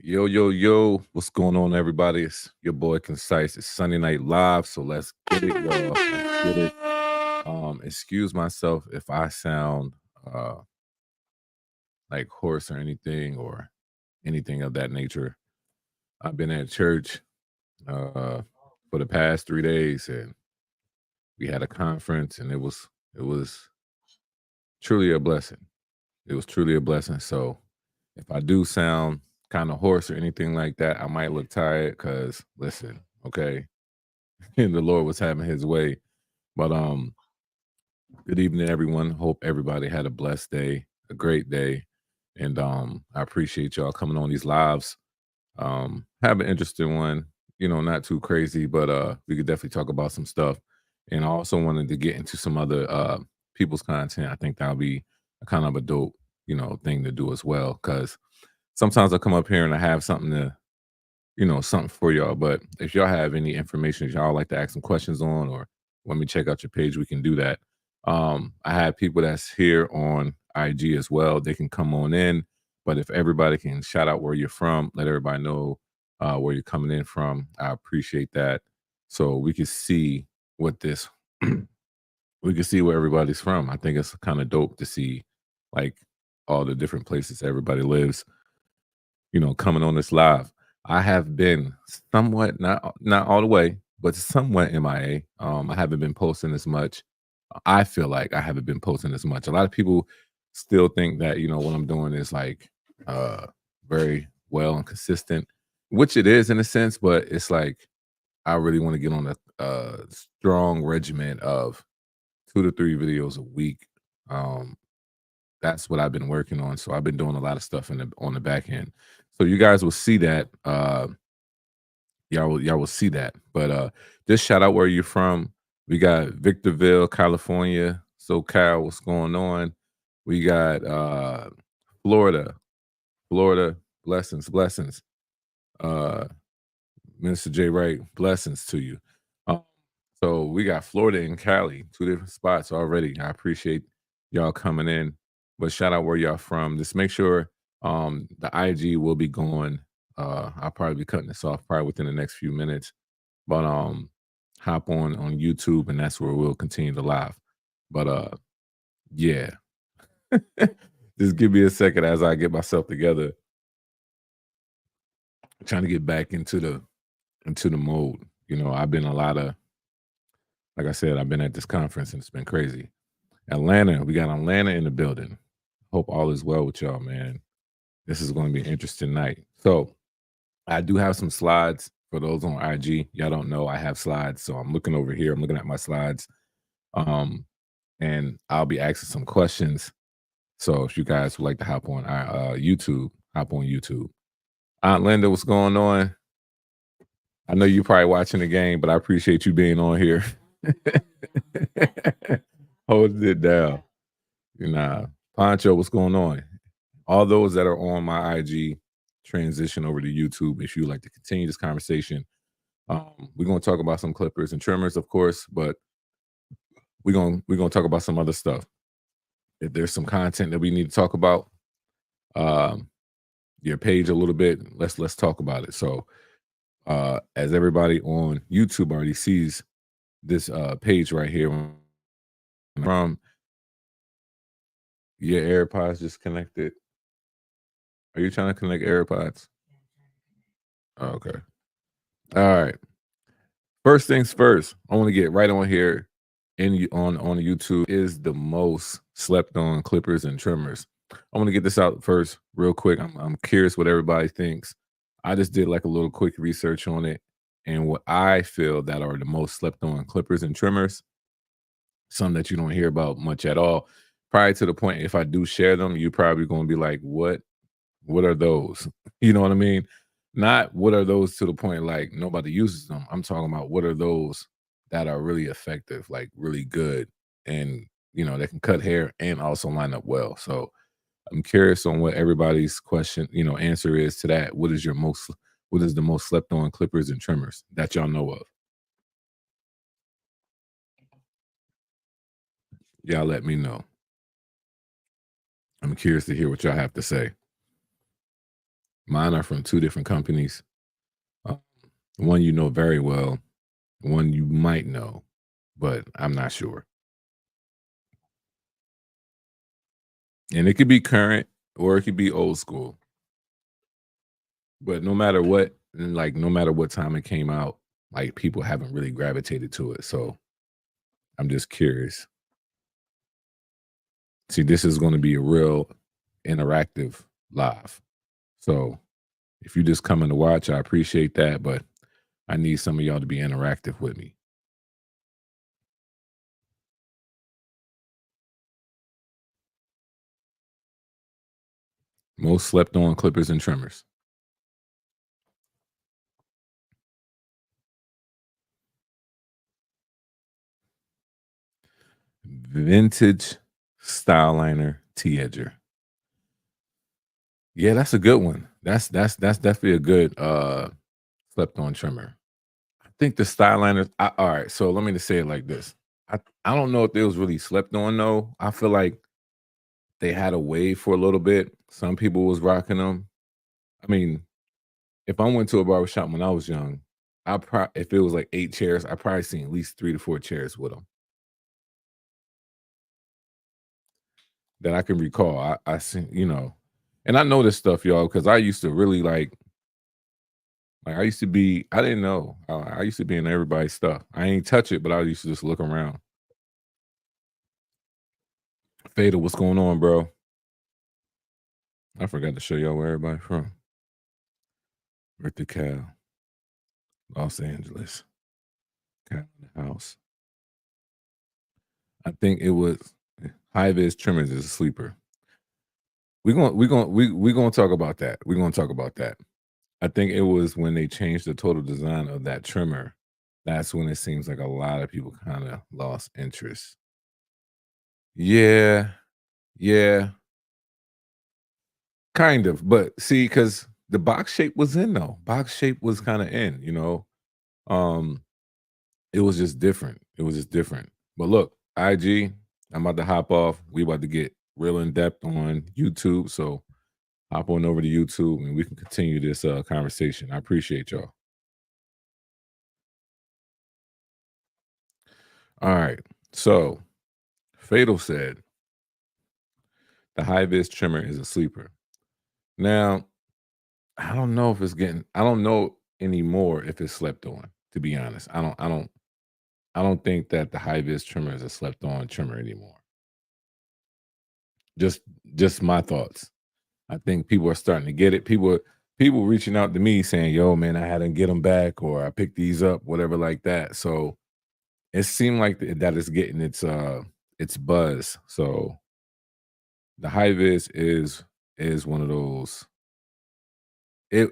Yo, yo, yo, what's going on, everybody? It's your boy Concise. It's Sunday Night Live, so let's get it, y'all. Let's get it. Excuse myself if I sound like hoarse or anything of that nature. I've been at church for the past 3 days, and we had a conference, and it was truly a blessing. It was truly a blessing. So if I do sound kind of hoarse or anything like that, I might look tired because listen, okay, and the Lord was having his way. But good evening, everyone. Hope everybody had a blessed day, a great day. And I appreciate y'all coming on these lives. Have an interesting one, not too crazy, but we could definitely talk about some stuff. And I also wanted to get into some other people's content. I think that'll be a kind of a dope, thing to do as well. Cause sometimes I come up here and I have something to something for y'all. But if y'all have any information that y'all like to ask some questions on or want me to check out your page, we can do that. I have people that's here on IG as well. They can come on in. But if everybody can shout out where you're from, let everybody know where you're coming in from, I appreciate that. So we can see what this we can see where everybody's from. I think it's kind of dope to see like all the different places everybody lives, coming on this live. I have been somewhat not all the way, but somewhat MIA. I haven't been posting as much. I feel like I haven't been posting as much. A lot of people still think that, what I'm doing is like uh very well and consistent, which it is in a sense, but it's like I really want to get on a strong regimen of 2 to 3 videos a week. Um that's what I've been working on. So I've been doing a lot of stuff on the back end. So you guys will see that. Y'all will see that. But just shout out where you're from. We got Victorville, California, SoCal, what's going on? We got Florida, Florida, blessings, blessings. Uh Minister J. Wright, blessings to you. Um, so we got Florida and Cali, two different spots already. I appreciate y'all coming in. But shout out where y'all from. Just make sure the IG will be going. I'll probably be cutting this off probably within the next few minutes. But hop on YouTube and that's where we'll continue to live. But yeah. Just give me a second as I get myself together. Trying to get back into the mode. I've been like I said, I've been at this conference and it's been crazy. Atlanta, we got Atlanta in the building. Hope all is well with y'all, man. This is going to be an interesting night. So I do have some slides for those on IG. Y'all don't know I have slides. So I'm looking over here. I'm looking at my slides. And I'll be asking some questions. So if you guys would like to hop on our YouTube, hop on YouTube. Aunt Linda, what's going on? I know you're probably watching the game, but I appreciate you being on here. Holding it down. Poncho, what's going on? All those that are on my IG, transition over to YouTube if you would like to continue this conversation. We're gonna talk about some clippers and trimmers, of course, but we're gonna talk about some other stuff. If there's some content that we need to talk about, your page a little bit, let's talk about it. So as everybody on YouTube already sees this page right here from your AirPods just connected. Are you trying to connect AirPods? Oh, okay. All right. First things first, I want to get right on here on YouTube is the most slept on clippers and trimmers. I want to get this out first real quick. I'm curious what everybody thinks. I just did like a little quick research on it and what I feel that are the most slept on clippers and trimmers, some that you don't hear about much at all. Prior to the point, if I do share them, you're probably going to be like, what are those? You know what I mean? Not what are those to the point like nobody uses them. I'm talking about what are those that are really effective, like really good, and that can cut hair and also line up well. So I'm curious on what everybody's question, answer is to that. What is the most slept on clippers and trimmers that y'all know of? Y'all let me know. I'm curious to hear what y'all have to say. Mine are from 2 different companies. Uh, one you know very well, one you might know, but I'm not sure. And it could be current or it could be old school. But no matter what, and like no matter what time it came out, like people haven't really gravitated to it. So I'm just curious. See, this is going to be a real interactive live. So if you just coming to watch, I appreciate that, but I need some of y'all to be interactive with me. Most slept on clippers and trimmers. Vintage Styliner T-edger. Yeah, that's a good one. That's definitely a good slept on trimmer. I think the Styliners. All right, so let me just say it like this. I don't know if they was really slept on though. I feel like they had a wave for a little bit. Some people was rocking them. I mean, if I went to a barber shop when I was young, I probably if it was like 8 chairs, I probably seen at least 3 to 4 chairs with them that I can recall. I seen, and I know this stuff, y'all, because I used to really like I used to be. I didn't know. I used to be in everybody's stuff. I ain't touch it, but I used to just look around. Fatal, what's going on, bro? I forgot to show y'all where everybody from. Richter Cal, Los Angeles, Cal in the house. I think it was high vis trimmers is a sleeper. We're gonna talk about that. We're gonna talk about that. I think it was when they changed the total design of that trimmer. That's when it seems like a lot of people kind of lost interest. Yeah, yeah, kind of. But see, because the box shape was in though. Box shape was kind of in. Um, it was just different. It was just different. But look, IG, I'm about to hop off. We about to get real in depth on YouTube. So hop on over to YouTube and we can continue this conversation. I appreciate y'all. All right. So Fatal said the high vis trimmer is a sleeper. Now, I don't know if it's getting I don't know anymore if it's slept on, to be honest. I don't think that the high vis trimmer is a slept on trimmer anymore. Just just my thoughts. I think people are starting to get it. People reaching out to me saying, "Yo, man, I had to get them back, or I picked these up, whatever, like that." So it seemed like that it's getting its buzz. So the high vis is one of those.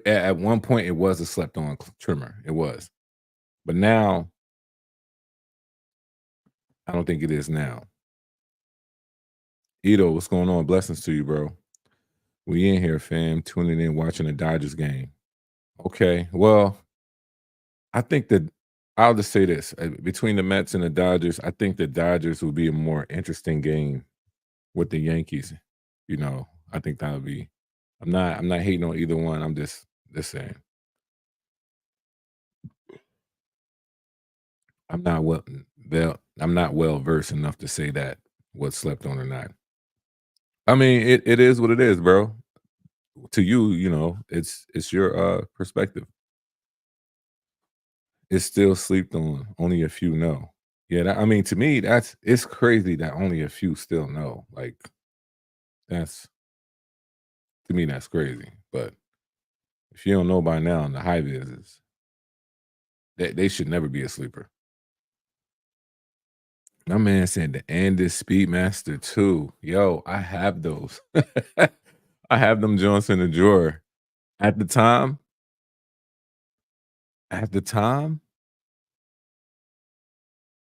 At one point it was a slept on trimmer. It was, but now I don't think it is now. Ito, what's going on? Blessings to you, bro. We in here, fam, tuning in, watching the Dodgers game. Okay, well, I think that I'll just say this: between the Mets and the Dodgers, I think the Dodgers will be a more interesting game with the Yankees. I think that would be. I'm not hating on either one. I'm just saying. I'm not I'm not well versed enough to say that what's slept on or not. I mean, it is what it is, bro. To you, it's your perspective. It's still slept on. Only a few know. Yeah, I mean, to me, it's crazy that only a few still know. Like that's to me, that's crazy. But if you don't know by now, the high vis is they should never be a sleeper. My man said the Andis Speedmaster 2. Yo, I have those. I have them joints in the drawer. At the time, at the time,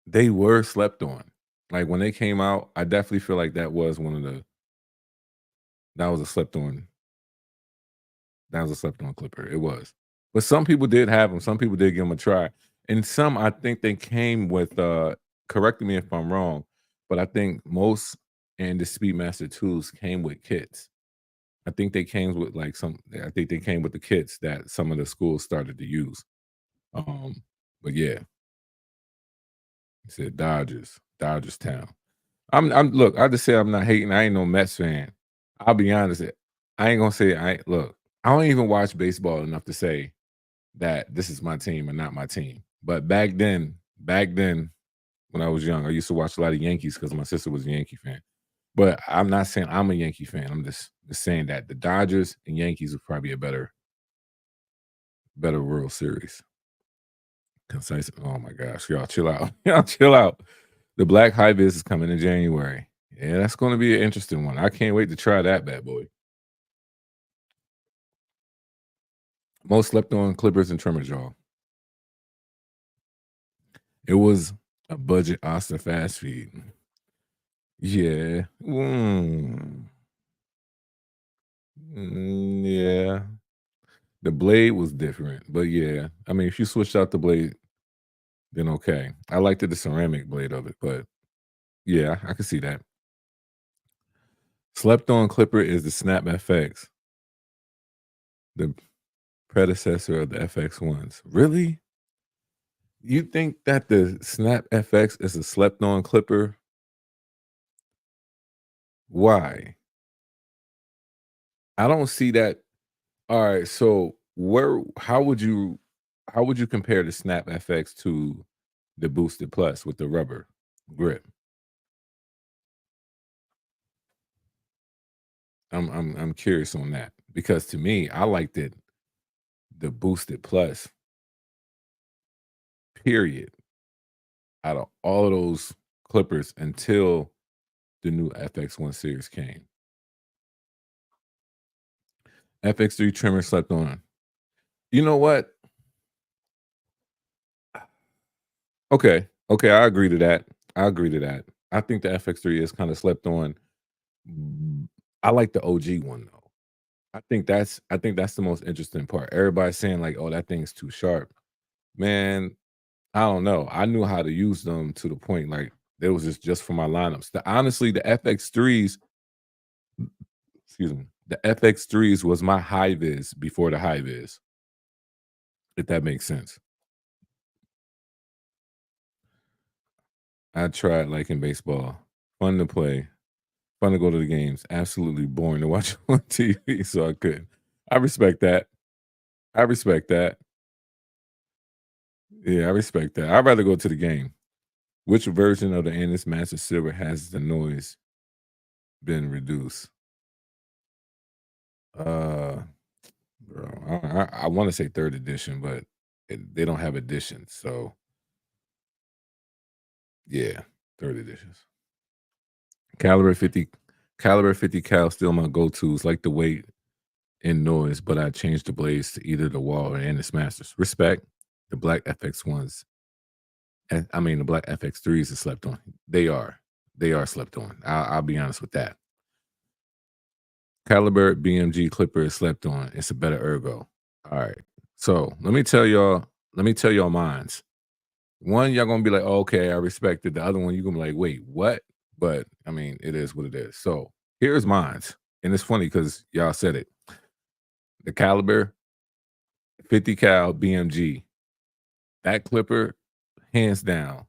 they were slept on. Like when they came out, I definitely feel like that was a slept on that was a slept on clipper. It was. But some people did have them. Some people did give them a try. And some I think they came with correct me if I'm wrong, but I think most and the Speedmaster 2s came with kits. I think they came with like some. I think they came with the kits that some of the schools started to use. Um, but yeah, he said Dodgers, Dodgers town. I'm look. I just say I'm not hating. I ain't no Mets fan. I'll be honest. I ain't gonna say I ain't, look. I don't even watch baseball enough to say that this is my team or not my team. But back then, when I was young, I used to watch a lot of Yankees because my sister was a Yankee fan. But I'm not saying I'm a Yankee fan. I'm just saying that the Dodgers and Yankees would probably be a better World Series. Concise. Oh my gosh, y'all chill out. Y'all chill out. The Black High Vis is coming in January. Yeah, that's going to be an interesting one. I can't wait to try that bad boy. Most slept on Clippers and Trimmer Jaw. It was a budget Austin fast feed. Yeah. Yeah. The blade was different, but yeah. I mean, if you switched out the blade, then okay. I liked the ceramic blade of it, but yeah, I can see that. Slept on Clipper is the Snap FX, the predecessor of the FX ones. Really? You think that the Snap FX is a slept on clipper? Why? I don't see that. All right, so where how would you compare the Snap FX to the Boosted Plus with the rubber grip? I'm curious on that because to me, I liked it the Boosted Plus period out of all of those clippers until the new FX1 series came. FX3 trimmer slept on. You know what? Okay. Okay, I agree to that. I agree to that. I think the FX3 is kind of slept on. Mm, I like the OG one though. I think that's the most interesting part. Everybody's saying like, "Oh, that thing's too sharp." Man, I don't know. I knew how to use them to the point like it was just for my lineups. Honestly, the FX3s, excuse me, the FX3s was my high vis before the high vis, if that makes sense. I tried like in baseball. Fun to play, fun to go to the games. Absolutely boring to watch on TV, so I couldn't. I respect that. I respect that. Yeah, I respect that. I'd rather go to the game. Which version of the Ennis Master Silver has the noise been reduced? Uh, bro, I want to say third edition, but they don't have editions. So yeah, third editions. Caliber 50, Caliber 50 cal still my go-tos, like the weight and noise, but I changed the blades to either the wall or Ennis Masters. Respect. The black FX ones, and I mean the black FX threes are slept on. They are. They are slept on. I'll be honest with that. Caliber BMG Clipper is slept on. It's a better ergo. All right. So let me tell y'all mines. One, y'all gonna be like, oh, okay, I respect it. The other one, you're gonna be like, wait, what? But I mean, it is what it is. So here's mines. And it's funny because y'all said it. The Caliber 50 cal BMG, that clipper, hands down,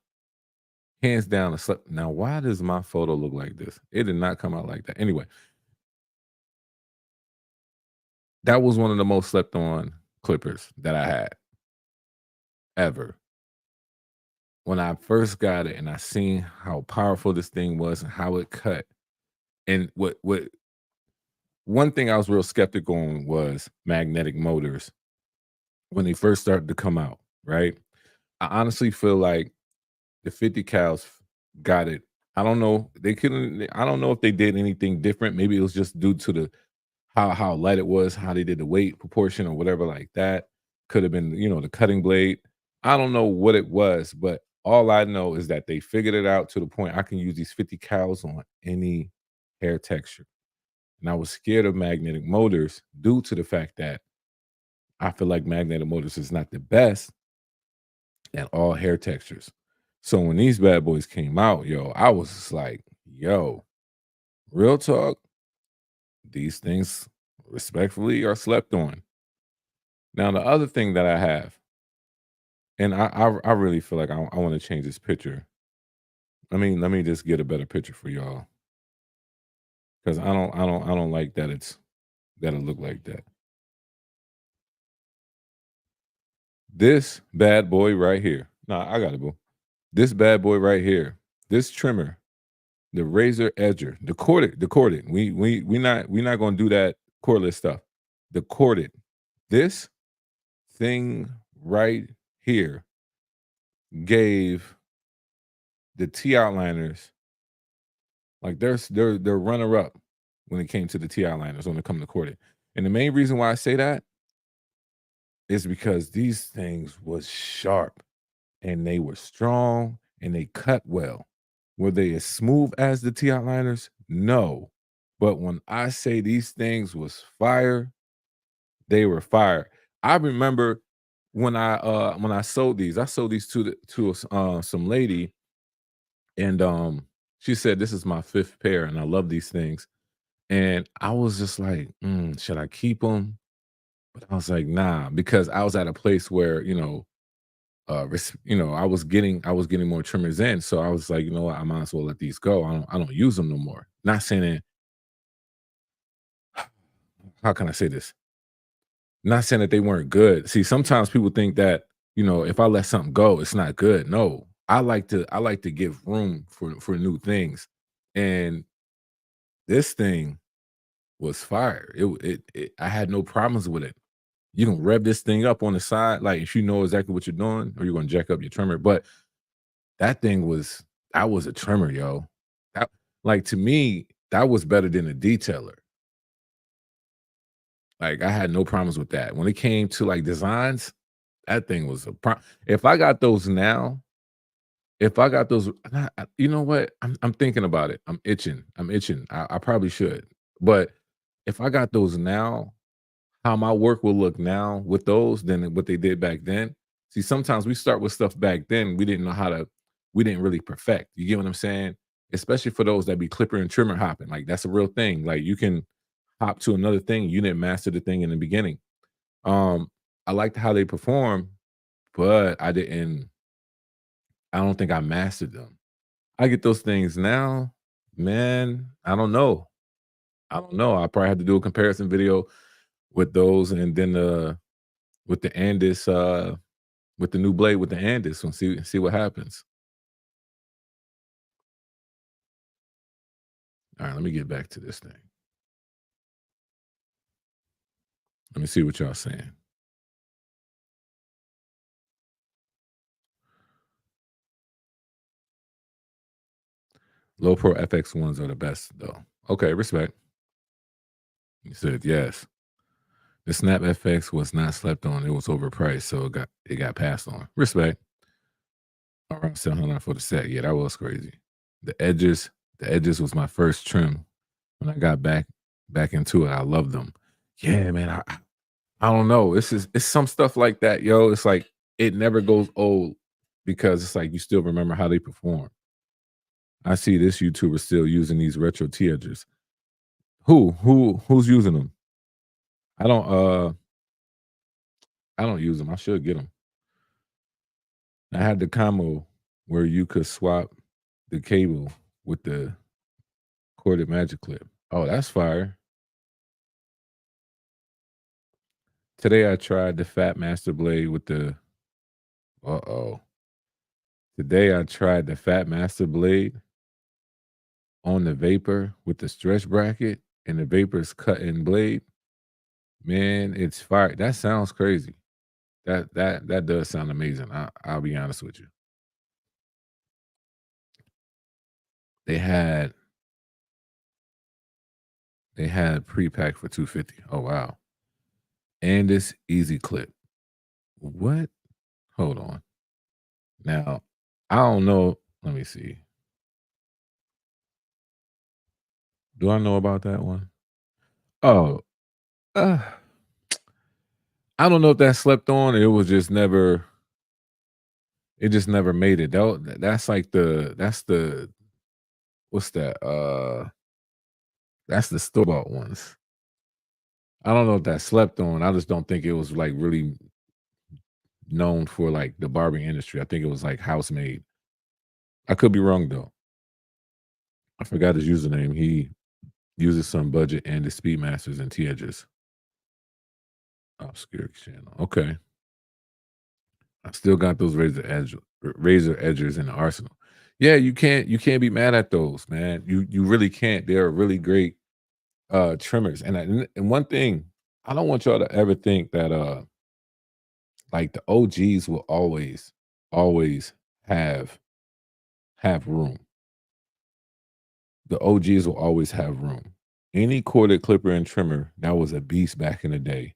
hands down. Now, why does my photo look like this? It did not come out like that. Anyway, that was one of the most slept on clippers that I had ever. When I first got it and I seen how powerful this thing was and how it cut, and what one thing I was real skeptical on was magnetic motors when they first started to come out, right? I honestly feel like the 50 cals got it. I don't know. They couldn't. I don't know if they did anything different. Maybe it was just due to the how light it was, how they did the weight proportion or whatever like that. Could have been, the cutting blade. I don't know what it was, but all I know is that they figured it out to the point I can use these 50 cals on any hair texture. And I was scared of magnetic motors due to the fact that I feel like magnetic motors is not the best at all hair textures. So when these bad boys came out, yo, I was just like, yo, real talk, these things respectfully are slept on. Now, the other thing that I have, and I really feel like I want to change this picture. Let me just get a better picture for y'all because I don't like that that it look like that. This bad boy right here. Nah, I got it, boo. This bad boy right here. This trimmer, the razor edger, the corded. We not gonna do that cordless stuff. The corded. This thing right here gave the T outliners like they're runner up when it came to the T outliners when it come to corded. And the main reason why I say that is because these things was sharp and they were strong and they cut well. Were they as smooth as the T outliners? No. But when I say these things was fire, they were fire. I remember when I sold these, I sold these to some lady, and she said this is my fifth pair, and I love these things. And I was just like, should I keep them? But I was like, nah, because I was at a place where I was getting more trimmers in, so I was like, you know what, I might as well let these go. I don't use them no more. Not saying that, how can I say this? Not saying that they weren't good. See, sometimes people think that, if I let something go, it's not good. No. I like to give room for new things. And this thing was fire. I had no problems with it. You can rev this thing up on the side, like if you know exactly what you're doing, or you're gonna jack up your trimmer. But that was a trimmer, yo. That, like, to me, that was better than a detailer. Like, I had no problems with that. When it came to, like, designs, that thing was if I got those now, if I got those you know what? I'm thinking about it. I'm itching. I'm itching. I probably should. But if I got those now, how my work will look now with those than what they did back then. See, sometimes we start with stuff back then we didn't really perfect. You get what I'm saying? Especially for those that be clipper and trimmer hopping. Like, that's a real thing. Like, you can hop to another thing. You didn't master the thing in the beginning. Um, I liked how they perform, but I don't think I mastered them. I get those things now, man. I don't know. I don't know. I probably have to do a comparison video with those, and then with the Andis, with the new blade with the Andis, and see what happens. All right, let me get back to this thing. Let me see what y'all saying. Low Pro FX ones are the best though. Okay, respect. He said yes. The Snap FX was not slept on. It was overpriced, so it got passed on. Respect. Around 700 for the set. Yeah, that was crazy. The the edges was my first trim when I got back into it. I love them. Yeah, man. I don't know. It's some stuff like that, yo. It's like it never goes old because it's like you still remember how they perform. I see this YouTuber still using these retro T edgers. Who's using them? I don't I don't use them. I should get them. I had the combo where you could swap the cable with the corded magic clip. Oh, that's fire. Today I tried the Fat Master Blade with the uh-oh. Today I tried the Fat Master Blade on the vapor with the stretch bracket and the vapor's cutting blade. Man, it's fire. That sounds crazy. That does sound amazing. I'll be honest with you. They had pre-pack for 250. Oh wow. And this easy clip. What? Hold on. Now, I don't know. Let me see. Do I know about that one? Oh, uh, I don't know if that slept on. It was just never. It just never made it. That's like that's the what's that? That's the store bought ones. I don't know if that slept on. I just don't think it was like really known for like the barbering industry. I think it was like house made. I could be wrong though. I forgot his username. He uses some budget and the Speedmasters and T edges. Obscure channel. Okay. I still got those razor edgers in the arsenal. Yeah, you can't be mad at those, man. You really can't. They're really great trimmers. And one thing, I don't want y'all to ever think that like the OGs will always have room. The OGs will always have room. Any corded clipper and trimmer that was a beast back in the day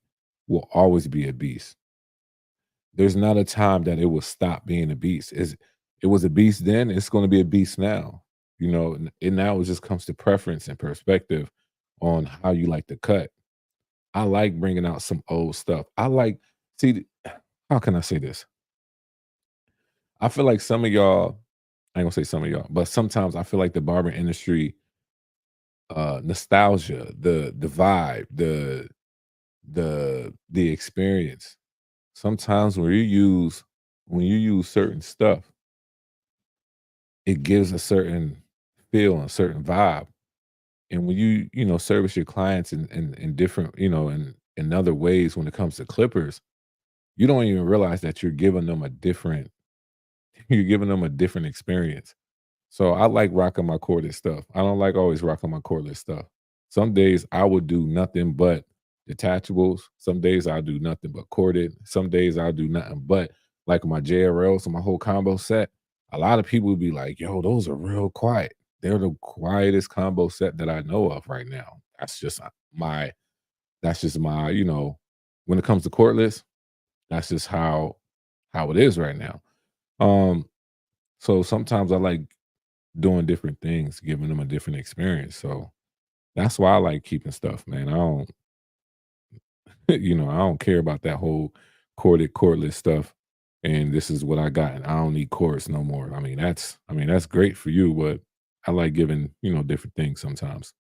will always be a beast. There's not a time that it will stop being a beast. It was a beast then, it's gonna be a beast now. You know, and now it just comes to preference and perspective on how you like to cut. I like bringing out some old stuff. I like see, how can I say this? I feel like some of y'all, I ain't gonna say some of y'all, but sometimes I feel like the barber industry, nostalgia, the vibe, the experience. Sometimes when you use certain stuff, it gives a certain feel and a certain vibe. And when you service your clients in different, in other ways when it comes to clippers, you don't even realize that you're giving them a different you're giving them a different experience. So I like rocking my corded stuff. I don't like always rocking my cordless stuff. Some days I would do nothing but detachables. Some days I'll do nothing but corded. Some days I'll do nothing but like my JRLs and my whole combo set. A lot of people would be like, yo, those are real quiet. They're the quietest combo set that I know of right now. My that's just my, when it comes to cordless, that's just how it is right now. Um, so sometimes I like doing different things, giving them a different experience. So that's why I like keeping stuff, man. I don't, I don't care about that whole corded, cordless stuff. And this is what I got, and I don't need cords no more. I mean, that's great for you, but I like giving, different things sometimes.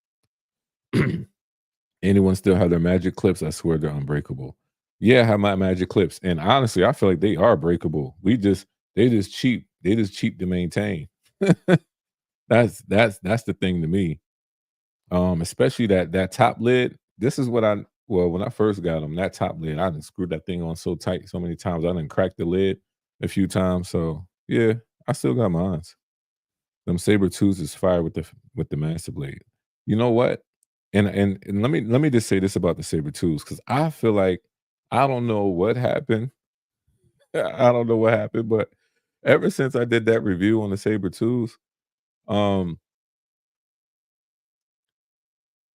Anyone still have their magic clips? I swear they're unbreakable. Yeah, I have my magic clips. And honestly, I feel like they are breakable. They just cheap. They just cheap to maintain. That's the thing to me. Especially that top lid. This is what when I first got them, that top lid, I done screwed that thing on so tight so many times. I done cracked the lid a few times. So yeah, I still got mines. Them saber tools is fire with the master blade. You know what? And let me just say this about the saber tools because I feel like I don't know what happened. I don't know what happened, but ever since I did that review on the saber tools, um,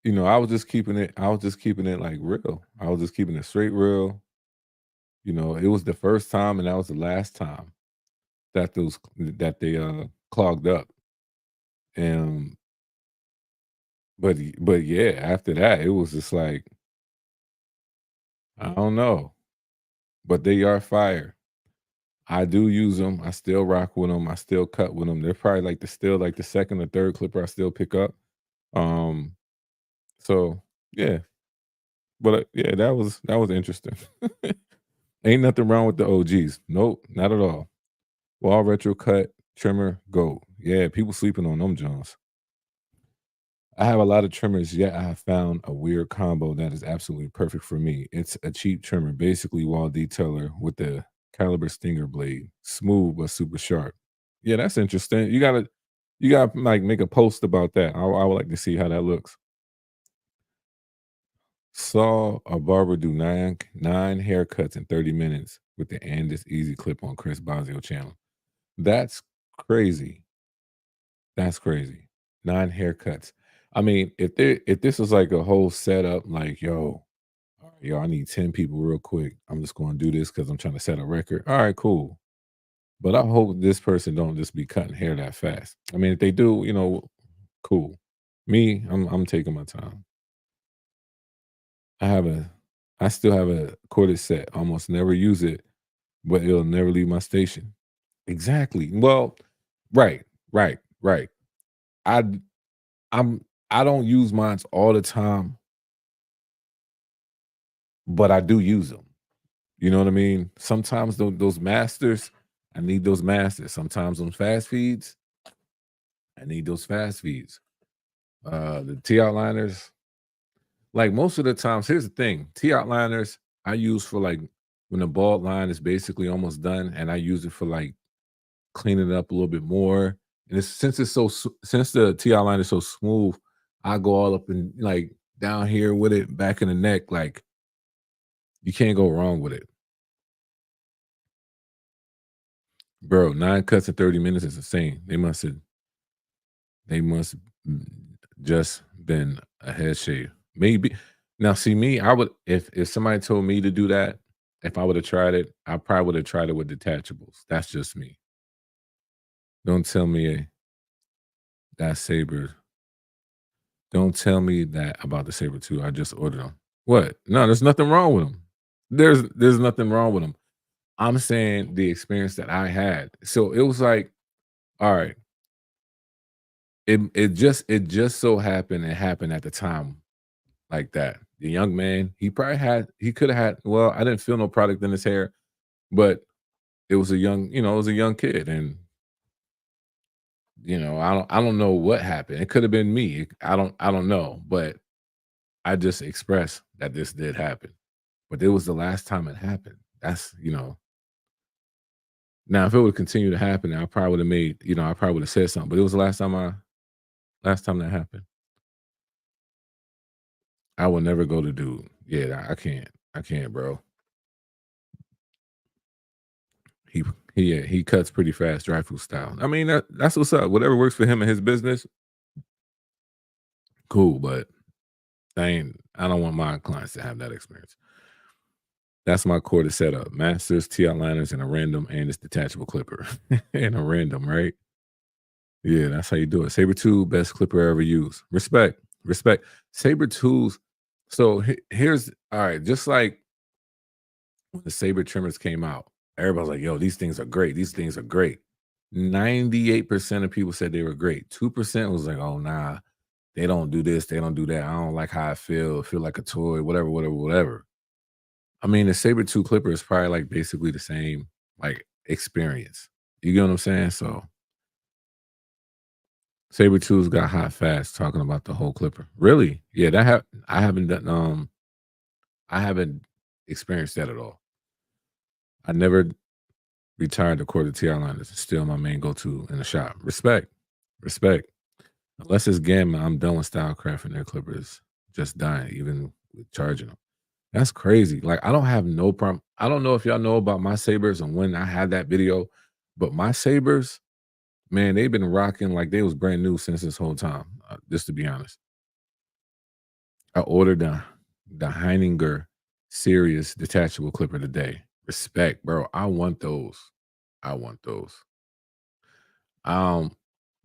I was just keeping it like real. I was just keeping it straight real. It was the first time and that was the last time that they clogged up. And but yeah, after that, it was just like, I don't know, but they are fire. I do use them. I still rock with them. I still cut with them. They're probably like the second or third clipper I still pick up. Um, so yeah, but yeah, that was interesting. Ain't nothing wrong with the OGs. Nope, not at all. Wall retro cut, trimmer, gold. Yeah, people sleeping on them Jones. I have a lot of trimmers, yet I have found a weird combo that is absolutely perfect for me. It's a cheap trimmer, basically wall detailer with the caliber stinger blade. Smooth but super sharp. Yeah, that's interesting. You gotta like make a post about that. I would like to see how that looks. Saw a barber do nine haircuts in 30 minutes with the Andis Easy Clip on Chris Bosio channel. That's crazy. That's crazy. 9 haircuts. I mean, if this was like a whole setup, like, yo, all right, yo, I need 10 people real quick. I'm just gonna do this because I'm trying to set a record. All right, cool. But I hope this person don't just be cutting hair that fast. I mean, if they do, cool. Me, I'm taking my time. I have a I still have a corded set. Almost never use it, but it'll never leave my station. Exactly. Well, right, right. I I'm I don't use mines all the time. but I do use them. You know what I mean? Sometimes those masters, I need those masters. Sometimes on fast feeds, I need those fast feeds. The T outliners, like most of the times, here's the thing: T outliners I use for like when the bald line is basically almost done, and I use it for like cleaning it up a little bit more. And since it's since the T outline is so smooth, I go all up and like down here with it, back in the neck. Like you can't go wrong with it, bro. 9 cuts in 30 minutes is insane. They must mm, just been a head shave. Maybe now see me, I would if somebody told me to do that, if I would have tried it, I probably would have tried it with detachables. That's just me. Don't tell me that saber. Don't tell me that about the saber too. I just ordered them. What? No, there's nothing wrong with them. There's nothing wrong with them. I'm saying the experience that I had. So it was like, all right, it just so happened it happened at the time like that. The young man, he could have had, well, I didn't feel no product in his hair, but it was a young, it was a young kid. And I don't know what happened. It could have been me. I don't know. But I just expressed that this did happen. But it was the last time it happened. Now if it would continue to happen, I probably would have I probably would have said something. But it was the last time that happened. I will never go to dude. Yeah, I can't. I can't, bro. He he cuts pretty fast, dry food style. I mean, that's what's up. Whatever works for him and his business, cool. But I don't want my clients to have that experience. That's my core to set up. Masters, T outliners, and a random and this detachable clipper. And a random, right? Yeah, that's how you do it. Saber tooth, best clipper I ever used. Respect. Respect. Saber tools. So here's all right, just like when the saber trimmers came out, everybody's like, yo, these things are great. These things are great. 98% of people said they were great. 2% was like, oh nah, they don't do this, they don't do that. I don't like how I feel like a toy, whatever, whatever, whatever. I mean, the saber tooth clipper is probably like basically the same like experience. You get what I'm saying? So saber tooths got hot fast talking about the whole clipper. Really? Yeah, I haven't experienced that at all. I never retired the quarter T liners. It's still my main go-to in the shop. Respect. Respect. Unless it's gamma, I'm done with Stylecraft and their clippers just dying, even with charging them. That's crazy. Like, I don't have no problem. I don't know if y'all know about my sabers and when I had that video, but my sabers, man, they've been rocking like they was brand new since this whole time. Just to be honest, I ordered the Heininger Sirius detachable clipper today. Respect, bro. I want those. I want those. Um,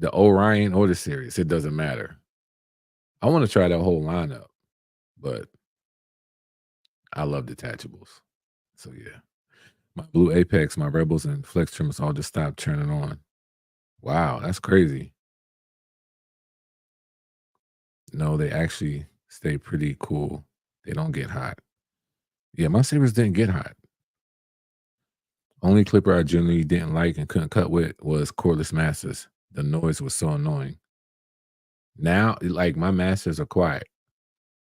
the Orion or the Sirius, it doesn't matter. I want to try that whole lineup, but I love detachables. So yeah. My Blue Apex, my Rebels, and Flex trimmers all just stopped turning on. Wow, that's crazy. No, they actually stay pretty cool. They don't get hot. Yeah, my sabers didn't get hot. Only clipper I generally didn't like and couldn't cut with was cordless masters. The noise was so annoying. Now, like my masters are quiet.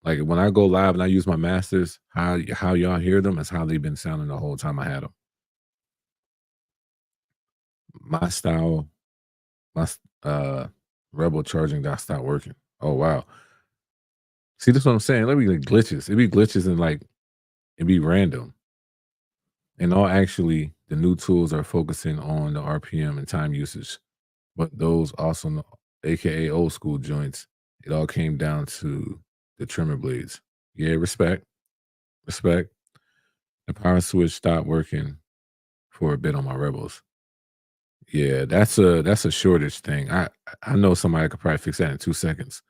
Like when I go live and I use my masters, how y'all hear them is how they've been sounding the whole time I had them. My style, my Rebel charging dock stopped working. Oh wow. See, that's what I'm saying. Let me like glitches. It be glitches and like it be random. And all actually, the new tools are focusing on the RPM and time usage, but those also, aka old school joints, it all came down to the trimmer blades. Yeah, respect, respect. The power switch stopped working for a bit on my Rebels. Yeah, that's a shortage thing. I know somebody could probably fix that in 2 seconds.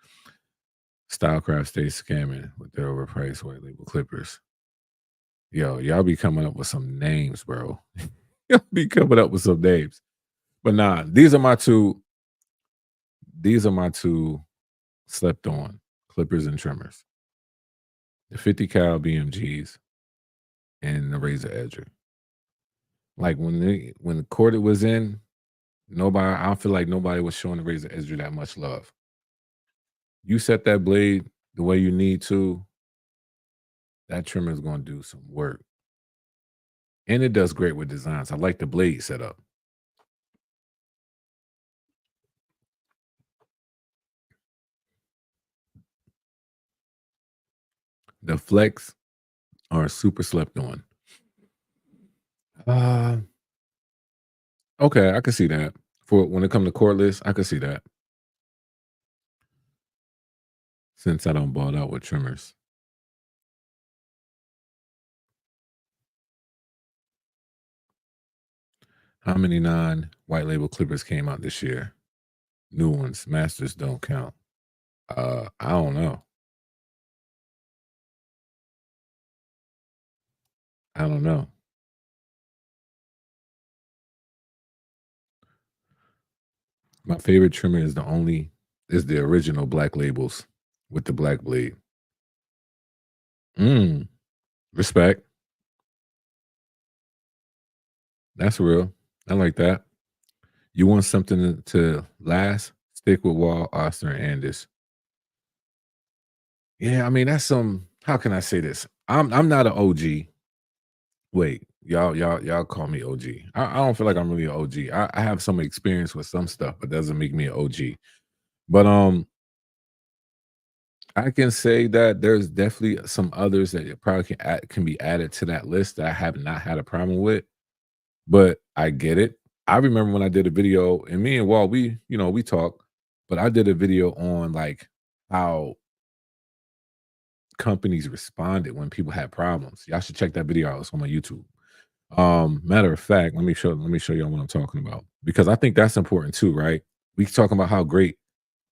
Stylecraft stays scamming with their overpriced white label clippers. Yo, y'all be coming up with some names, bro. Y'all be coming up with some names. But nah, these are my two slept on clippers and trimmers. The 50 cal BMGs and the razor edger. Like when the corded was in, nobody I feel like nobody was showing the razor edger that much love. You set that blade the way you need to, that trimmer is gonna do some work. And it does great with designs. I like the blade setup. The flex are super slept on. Uh, okay, I can see that. For when it comes to cordless, I can see that since I don't ball out with trimmers. How many non-white label clippers came out this year? New ones, masters don't count. I don't know. I don't know. My favorite trimmer is the original black labels with the black blade. Mm, respect. That's real. I like that. You want something to last? Stick with Wall, Oster, and Andis. Yeah, I mean that's some. How can I say this? I'm not an OG. Wait, y'all call me OG. I don't feel like I'm really an OG. I have some experience with some stuff, but doesn't make me an OG. But I can say that there's definitely some others that it probably can be added to that list that I have not had a problem with. But I get it. I remember when I did a video, and me and Walt, we talk, but I did a video on like how companies responded when people had problems. Y'all should check that video out. It's on my YouTube. Matter of fact, let me show y'all what I'm talking about because I think that's important too, right? We talking about how great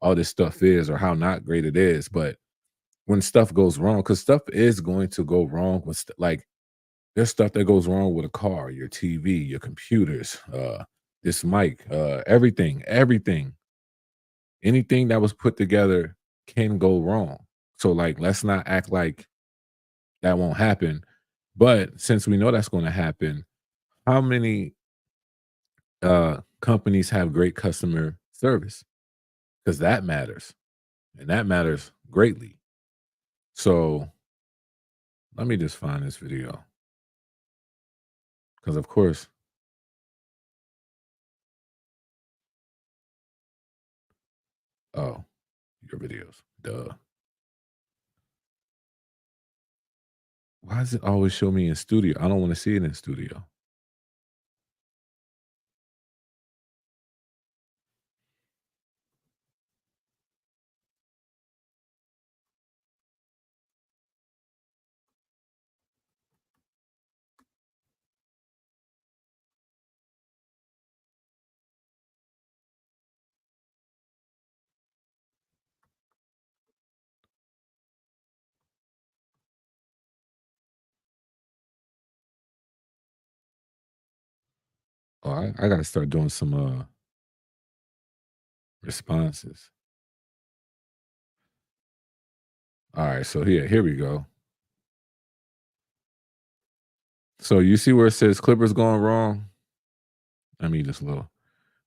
all this stuff is or how not great it is, but when stuff goes wrong, because stuff is going to go wrong with like there's stuff that goes wrong with a car, your TV, your computers, this mic, everything, anything that was put together can go wrong. So like, let's not act like that won't happen. But since we know that's going to happen, how many companies have great customer service? Because that matters, and that matters greatly. So let me just find this video because, of course, oh, your videos, duh. Why does it always show me in studio? I don't want to see it in studio. Oh, I got to start doing some responses. All right, so here we go. So you see where it says Clippers going wrong? I mean, just little.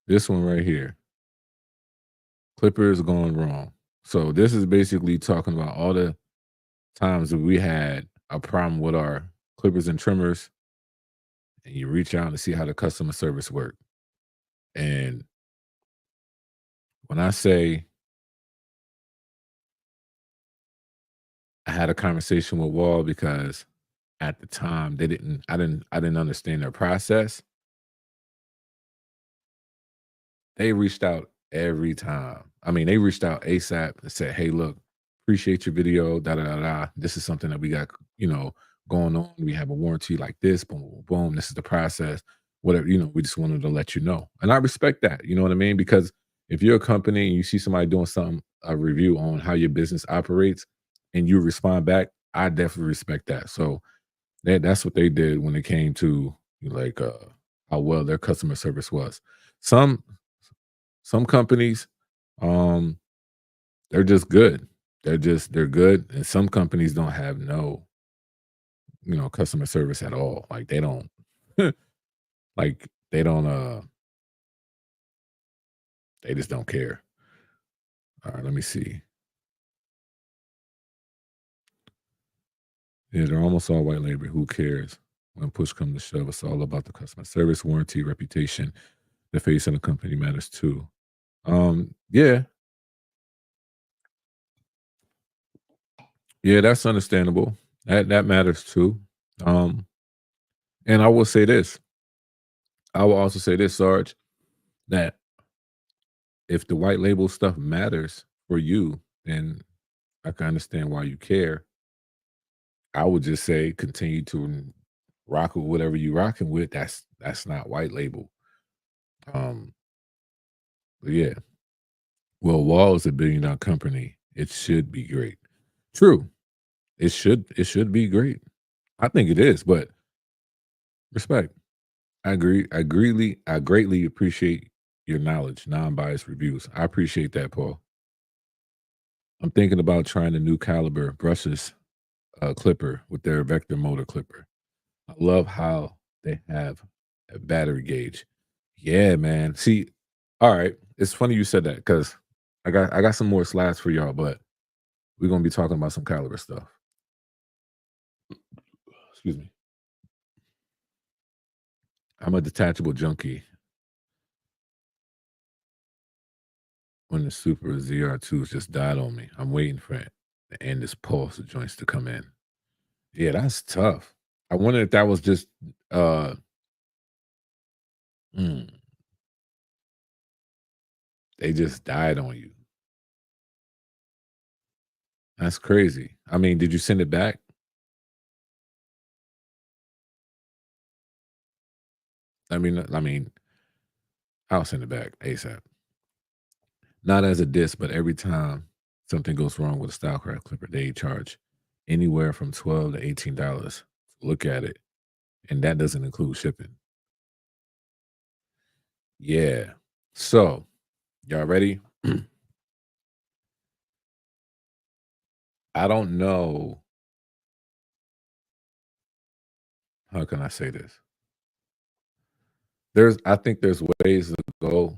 This one right here, Clippers going wrong. So this is basically talking about all the times that we had a problem with our clippers and trimmers, and you reach out to see how the customer service worked. And when I say I had a conversation with Wall because at the time I didn't understand their process. They reached out every time. I mean, they reached out ASAP and said, "Hey, look, appreciate your video. Da da da da. This is something that we got, going on. We have a warranty like this. Boom, boom, boom. This is the process. Whatever, we just wanted to let you know." And I respect that. You know what I mean? Because if you're a company and you see somebody doing something, a review on how your business operates, and you respond back, I definitely respect that. So that's what they did when it came to like how well their customer service was. Some some companies, um, they're just good. They're good, and some companies don't have no customer service at all. Like they don't like they just don't care. All right, let me see. Yeah, they're almost all white labor. Who cares? When push comes to shove, it's all about the customer service, warranty, reputation. The face of the company matters too. Yeah, yeah, that's understandable. That matters too. Um, and I will say this. I will also say this, Sarge, that if the white label stuff matters for you, then I can understand why you care. I would just say continue to rock with whatever you rocking with. That's not white label. Um, but yeah. Well, Wall is a billion-dollar company. It should be great. True. It should be great. I think it is, but respect. I agree. I greatly appreciate your knowledge, non-biased reviews. I appreciate that, Paul. I'm thinking about trying a new caliber brushless clipper with their vector motor clipper. I love how they have a battery gauge. Yeah, man. See, all right. It's funny you said that because I got some more slides for y'all, but we're gonna be talking about some caliber stuff. Excuse me. I'm a detachable junkie. When the Super ZR2s just died on me, I'm waiting for it to end this pulse of joints to come in. Yeah, that's tough. I wonder if that was just uh mm, they just died on you. That's crazy. I mean, did you send it back? I mean, I'll send it back ASAP. Not as a diss, but every time something goes wrong with a Stylecraft clipper, they charge anywhere from $12 to $18 to look at it, and that doesn't include shipping. Yeah. So, y'all ready? I don't know how can I say this? I think there's ways to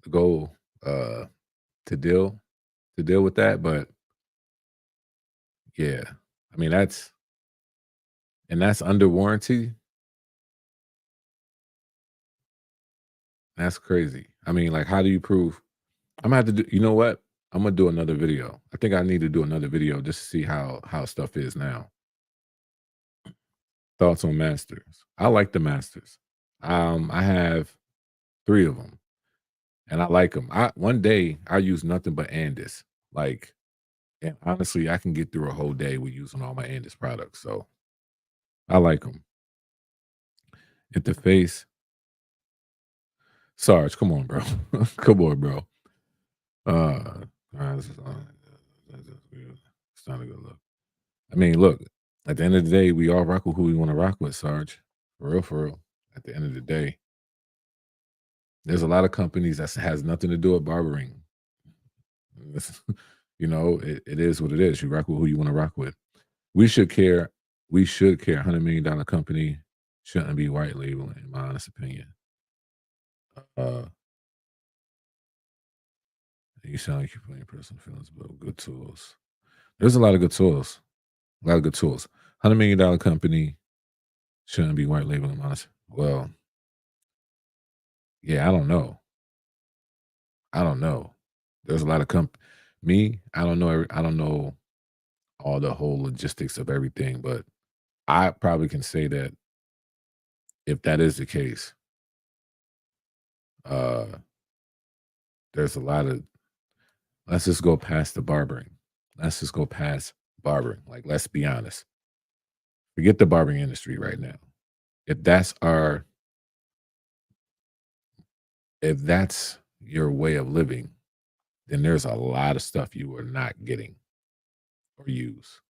go uh to deal with that, but yeah. I mean that's under warranty. That's crazy. I mean, like how do you prove I'm gonna have to do you know what? I'm gonna do another video. I think I need to do another video just to see how stuff is now. Thoughts on masters. I like the masters. I have 3 of them and I like them. I one day I use nothing but Andis. Like and honestly, I can get through a whole day with using all my Andis products. So I like them. At the face, Sarge, come on, bro. Come on, bro. This is, it's not a good look. I mean, look, at the end of the day, we all rock with who we want to rock with, Sarge. For real, for real. At the end of the day, there's a lot of companies that has nothing to do with barbering. This- it is what it is. You rock with who you want to rock with. We should care. We should care. $100 million company shouldn't be white labeling, in my honest opinion. Uh, you sound like you're playing personal feelings, but good tools. There's a lot of good tools. A lot of good tools. $100 million company shouldn't be white labeling, honest. Well, yeah, I don't know. I don't know. There's a lot of me. I don't know. I don't know all the whole logistics of everything, but I probably can say that if that is the case, uh, there's a lot of. Let's just go past the barbering. Let's just go past barbering. Like, let's be honest. Forget the barbering industry right now. If that's our, if that's your way of living, then there's a lot of stuff you are not getting or use,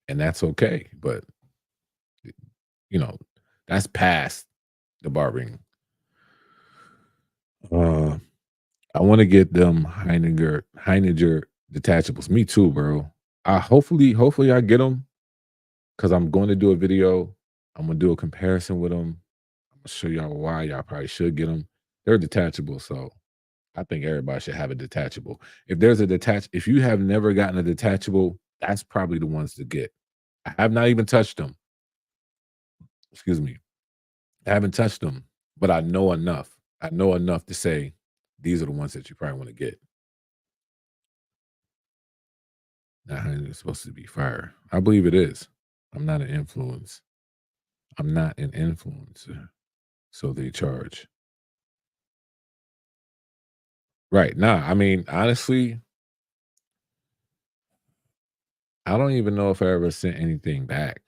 and that's okay. But you know, that's past the barbering. Uh, I want to get them Heininger detachables. Me too, bro. Hopefully I get them because I'm going to do a video. I'm gonna do a comparison with them. I'm gonna show y'all why y'all probably should get them. They're detachable, so I think everybody should have a detachable. If you have never gotten a detachable, that's probably the ones to get. I have not even touched them. Excuse me. I haven't touched them, but I know enough. I know enough to say these are the ones that you probably want to get. Now, it's supposed to be fire. I believe it is. I'm not an influence. I'm not an influencer, so they charge. Right. Nah, I mean, honestly, I don't even know if I ever sent anything back.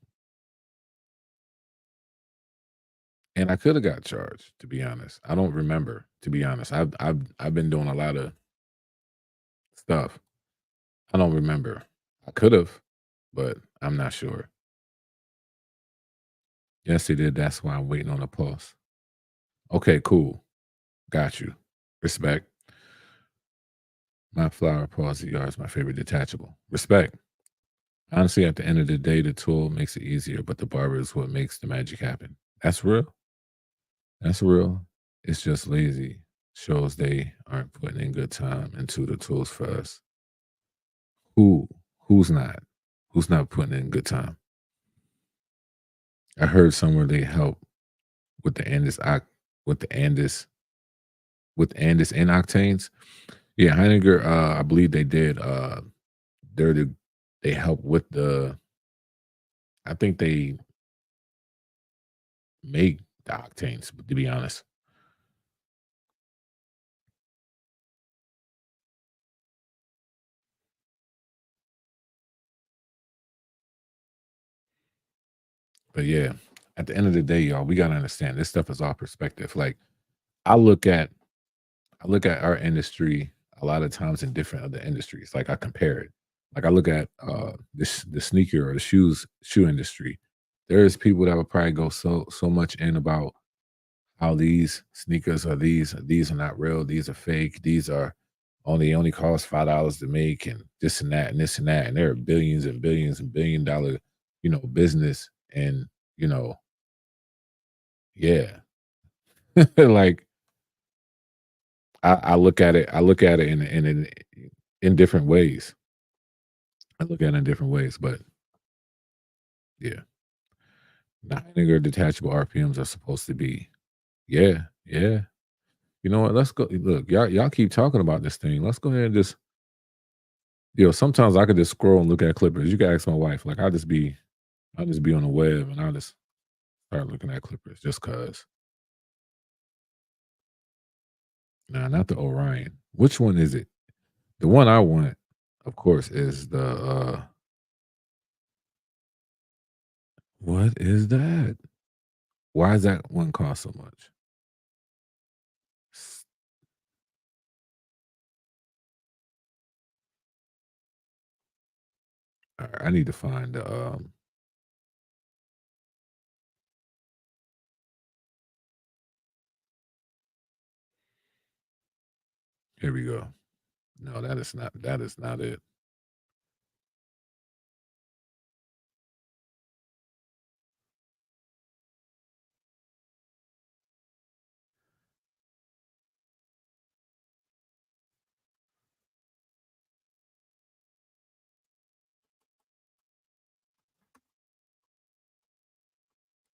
And I could have got charged, to be honest. I don't remember, to be honest. I've been doing a lot of stuff. I don't remember. I could have, but I'm not sure. Yes, he did. That's why I'm waiting on a pulse. Okay, cool. Got you. Respect. My flower palsy yard is my favorite detachable. Respect. Honestly, at the end of the day, the tool makes it easier, but the barber is what makes the magic happen. That's real. That's real. It's just lazy. Shows they aren't putting in good time into the tools for us. Who? Who's not? Who's not putting in good time? I heard somewhere they help with the Andis with the Andis and octanes. Yeah, Heiniger, I believe they did. They're the they help with the. I think they make the octanes. To be honest, but yeah, at the end of the day, y'all, we gotta understand this stuff is all perspective. Like I look at I look at our industry a lot of times in different other industries. Like I compare it. Like I look at this the sneaker or the shoe industry. There's people that would probably go so much in about how these sneakers are these are not real, these are fake, these are only cost $5 to make and this and that and this and that. And there are billions and billions and $1 billion, business. And, you know, yeah. Like I look at it in different ways. I look at it in different ways, but yeah. 9 or detachable RPMs are supposed to be. Yeah, yeah. You know what? Let's go. Look, y'all keep talking about this thing. Let's go ahead and just, sometimes I could just scroll and look at clippers. You can ask my wife. Like I'll just be on the web and I'll just start looking at clippers just cause. Nah, not the Orion. Which one is it? The one I want, of course, is the what is that? Why does that one cost so much? S- All right, I need to find the here we go. No, that is not it.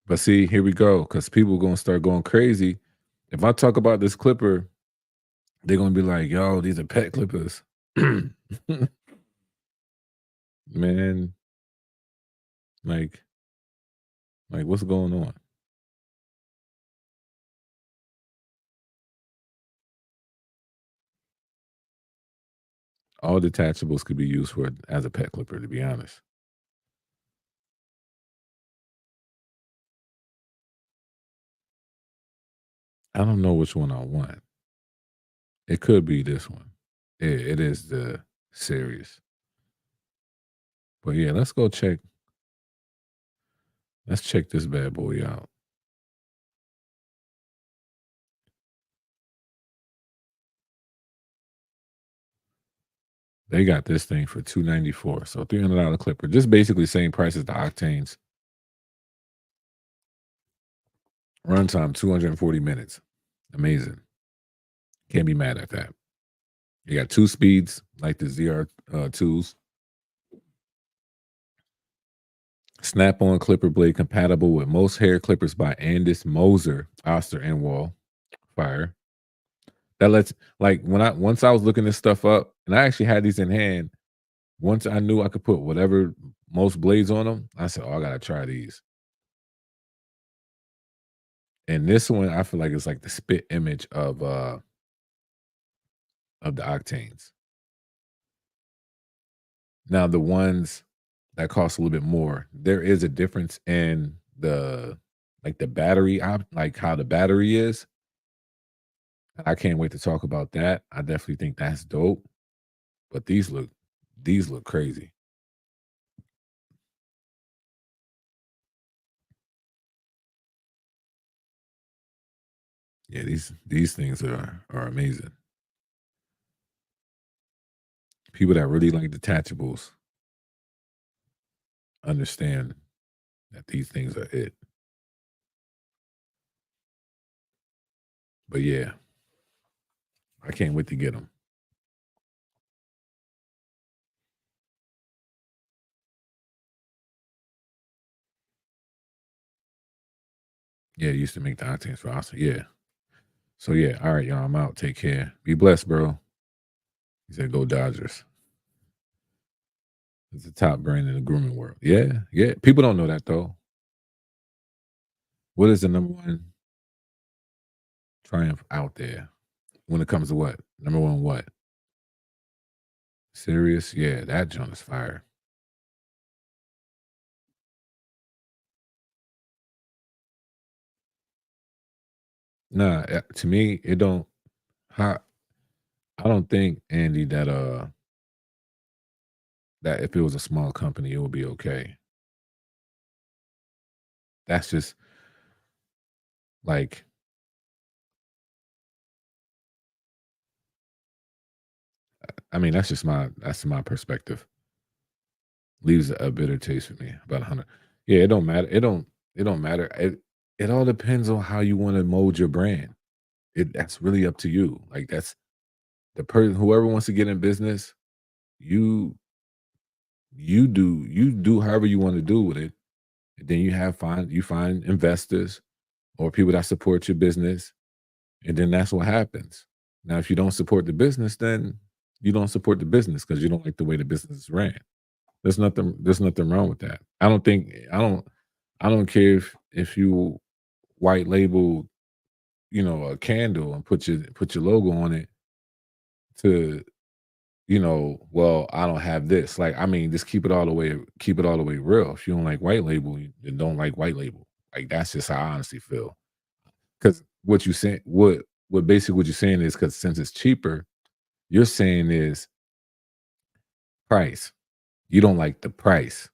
But see, here we go, because people gonna start going crazy. If I talk about this clipper, they're gonna be like, yo, these are pet clippers. Man, like what's going on? All detachables could be used for as a pet clipper, to be honest. I don't know which one I want. It could be this one. It is the series. But yeah, let's check this bad boy out. They got this thing for $294. So $300 clipper. Just basically same price as the octanes. Runtime 240 minutes. Amazing. Can't be mad at that. You got 2 speeds like the ZR2s. Snap-on clipper blade compatible with most hair clippers by Andis Moser, Oster, and Wall. Fire. That lets like when I once I was looking this stuff up, and I actually had these in hand. Once I knew I could put whatever most blades on them, I said, "Oh, I gotta try these." And this one, I feel like it's like the spit image of the Octanes. Now, the ones that cost a little bit more, there is a difference in the like the battery like how the battery is. I can't wait to talk about that. I definitely think that's dope. But these look crazy. Yeah, these things are amazing. People that really like detachables understand that these things are it. But yeah, I can't wait to get them. Yeah, used to make the octanes for Austin. Yeah. So yeah, all right, y'all. I'm out. Take care. Be blessed, bro. He said, "Go Dodgers." It's the top brand in the grooming world. Yeah, yeah. People don't know that though. What is the number one triumph out there when it comes to what? Number one, what? Serious? Yeah, that joint is fire. Nah, to me, it don't. How I don't think Andy that if it was a small company, it would be okay. That's just like I mean, that's my perspective. Leaves a bitter taste for me. About 100. Yeah, it don't matter. It don't matter. It all depends on how you want to mold your brand. That's really up to you. Like that's the person whoever wants to get in business, you you do however you want to do with it. And then you find investors or people that support your business, and then that's what happens. Now, if you don't support the business, then you don't support the business because you don't like the way the business is ran. There's nothing wrong with that. I don't care if you white label, a candle and put your logo on it to, well, I don't have this. Like, I mean, just keep it all the way real. If you don't like white label, then don't like white label. Like that's just how I honestly feel. Because what you're saying is because since it's cheaper, you're saying is price. You don't like the price.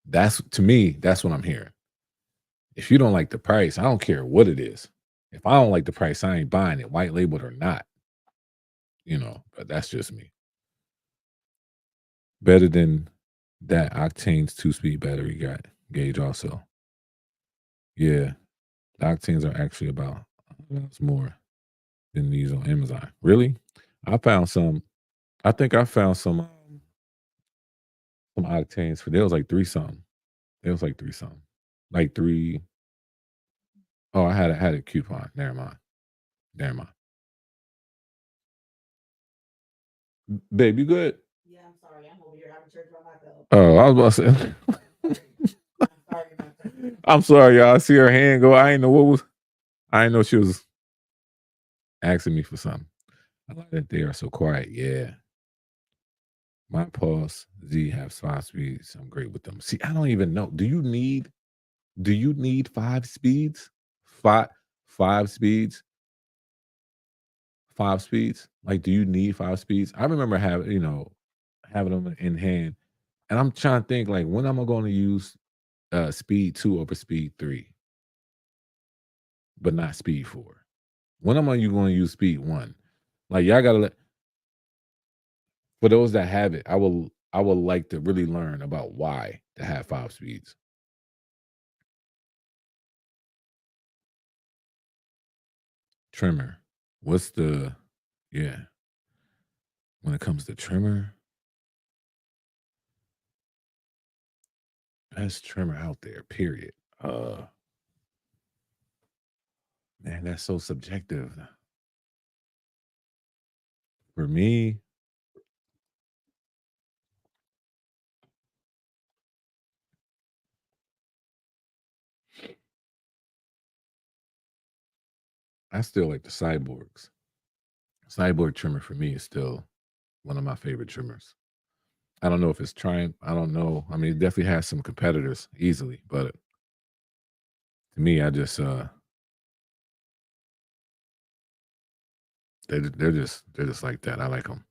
That's to me, that's what I'm hearing. If you don't like the price, I don't care what it is. If I don't like the price, I ain't buying it, white labeled or not, but that's just me. Better than that Octane's 2-speed battery gauge also. Yeah, the Octanes are actually about $100 more than these on Amazon. Really? I found some I think I found some Octanes for they was like 3 something. It was like 3 something. Like 3 oh, I had a coupon. Never mind. Never mind. Babe, you good? Oh, I was about to say. I'm sorry, y'all. I see her hand go. I didn't know she was asking me for something. I like that they are so quiet. Yeah. My Pulse Z have 5 speeds. I'm great with them. See, I don't even know. Do you need 5 speeds? 5 speeds? 5 speeds? Like, do you need 5 speeds? I remember having them in hand. And I'm trying to think like when am I going to use speed 2 over speed 3, but not speed 4? When am I you going to use speed 1? Like y'all gotta let for those that have it, I would like to really learn about why to have 5 speeds. Trimmer. What's the yeah, when it comes to trimmer, best trimmer out there, period. Man, that's so subjective. For me, I still like the cyborgs. Cyborg trimmer for me is still one of my favorite trimmers. I don't know if it's Triumph. I don't know. I mean, it definitely has some competitors easily, but to me, I just they're just like that. I like them.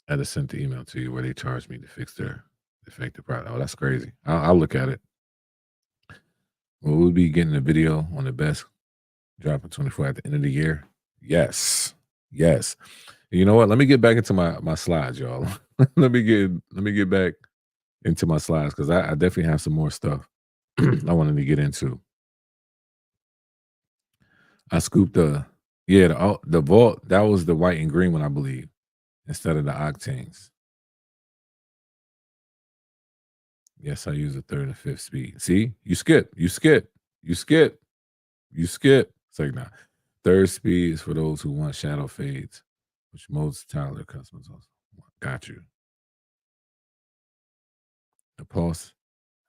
I just sent the email to you where they charged me to fix their defective product. Oh, that's crazy. I'll look at it. Will we be getting a video on the best dropping 24 at the end of the year? Yes. Yes. You know what? Let me get back into my slides, y'all. let me get back into my slides because I definitely have some more stuff I wanted to get into. I scooped the vault, that was the white and green one, I believe, instead of the octanes. Yes, I use a third and fifth speed. See, you skip. It's like, nah. Third speed is for those who want shadow fades, which most Tyler customers also want. Got you. The pulse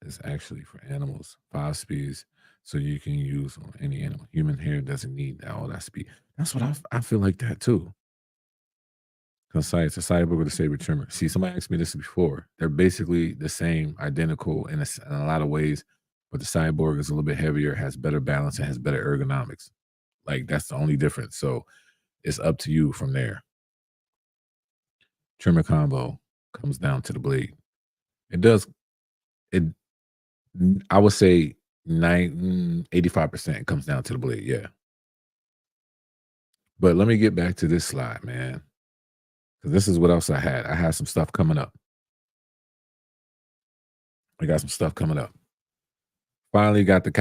is actually for animals, 5 speeds, so you can use on any animal. Human hair doesn't need all that speed. That's what I feel like that too. Concise, a cyborg with a saber trimmer. See, somebody asked me this before. They're basically the same, identical in a lot of ways, but the cyborg is a little bit heavier, has better balance, and has better ergonomics. Like that's the only difference. So it's up to you from there. Trimmer combo comes down to the blade. It does. It. I would say 85% comes down to the blade. Yeah. But let me get back to this slide, man. Because this is what else I had. I had some stuff coming up. I got some stuff coming up. Finally got the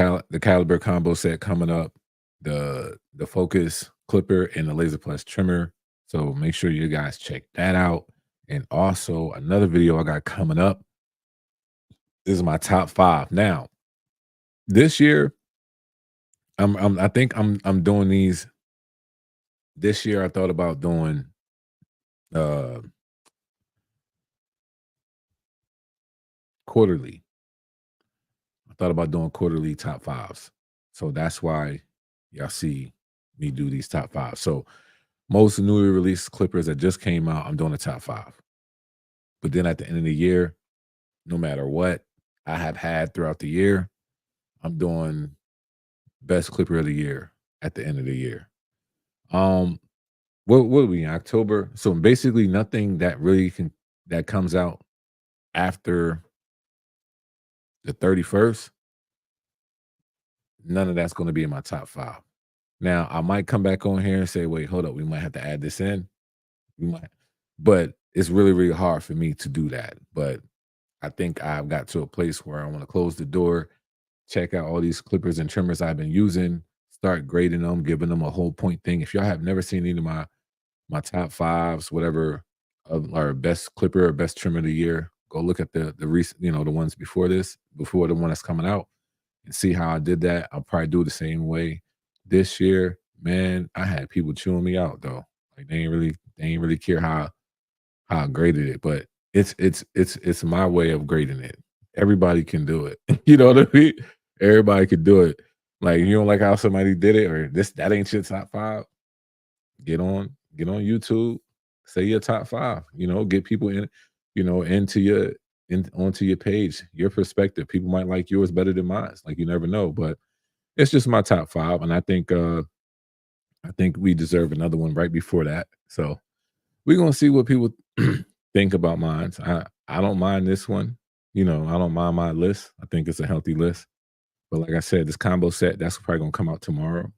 caliber combo set coming up, the focus clipper and the laser plus trimmer. So make sure you guys check that out. And also another video I got coming up. This is my top 5. Now, this year, I think I'm doing these. This year I thought about doing uh quarterly. I thought about doing quarterly top fives. So that's why y'all see me do these top five. So most newly released clippers that just came out, I'm doing a top 5. But then at the end of the year, no matter what I have had throughout the year, I'm doing best clipper of the year at the end of the year. Um, what are we in October? So basically nothing that really that comes out after the 31st, none of that's going to be in my top 5. Now, I might come back on here and say, wait, hold up, we might have to add this in. We might, but it's really, really hard for me to do that. But I think I've got to a place where I want to close the door, check out all these clippers and trimmers I've been using, start grading them, giving them a whole point thing. If y'all have never seen any of my top fives, whatever, of our best clipper or best trimmer of the year, go look at the recent, the ones before this, before the one that's coming out, and see how I did that. I'll probably do the same way this year. Man, I had people chewing me out though. Like they ain't really care how I graded it, but it's my way of grading it. Everybody can do it. You know what I mean? Everybody can do it. Like you don't like how somebody did it, or that ain't your top 5. Get on YouTube, say your top 5. Get people into onto your page, your perspective. People might like yours better than mine. Like you never know, but it's just my top 5, and I think we deserve another one right before that. So we're gonna see what people think about mine. I don't mind this one. I don't mind my list. I think it's a healthy list. But like I said, this combo set, that's probably gonna come out tomorrow.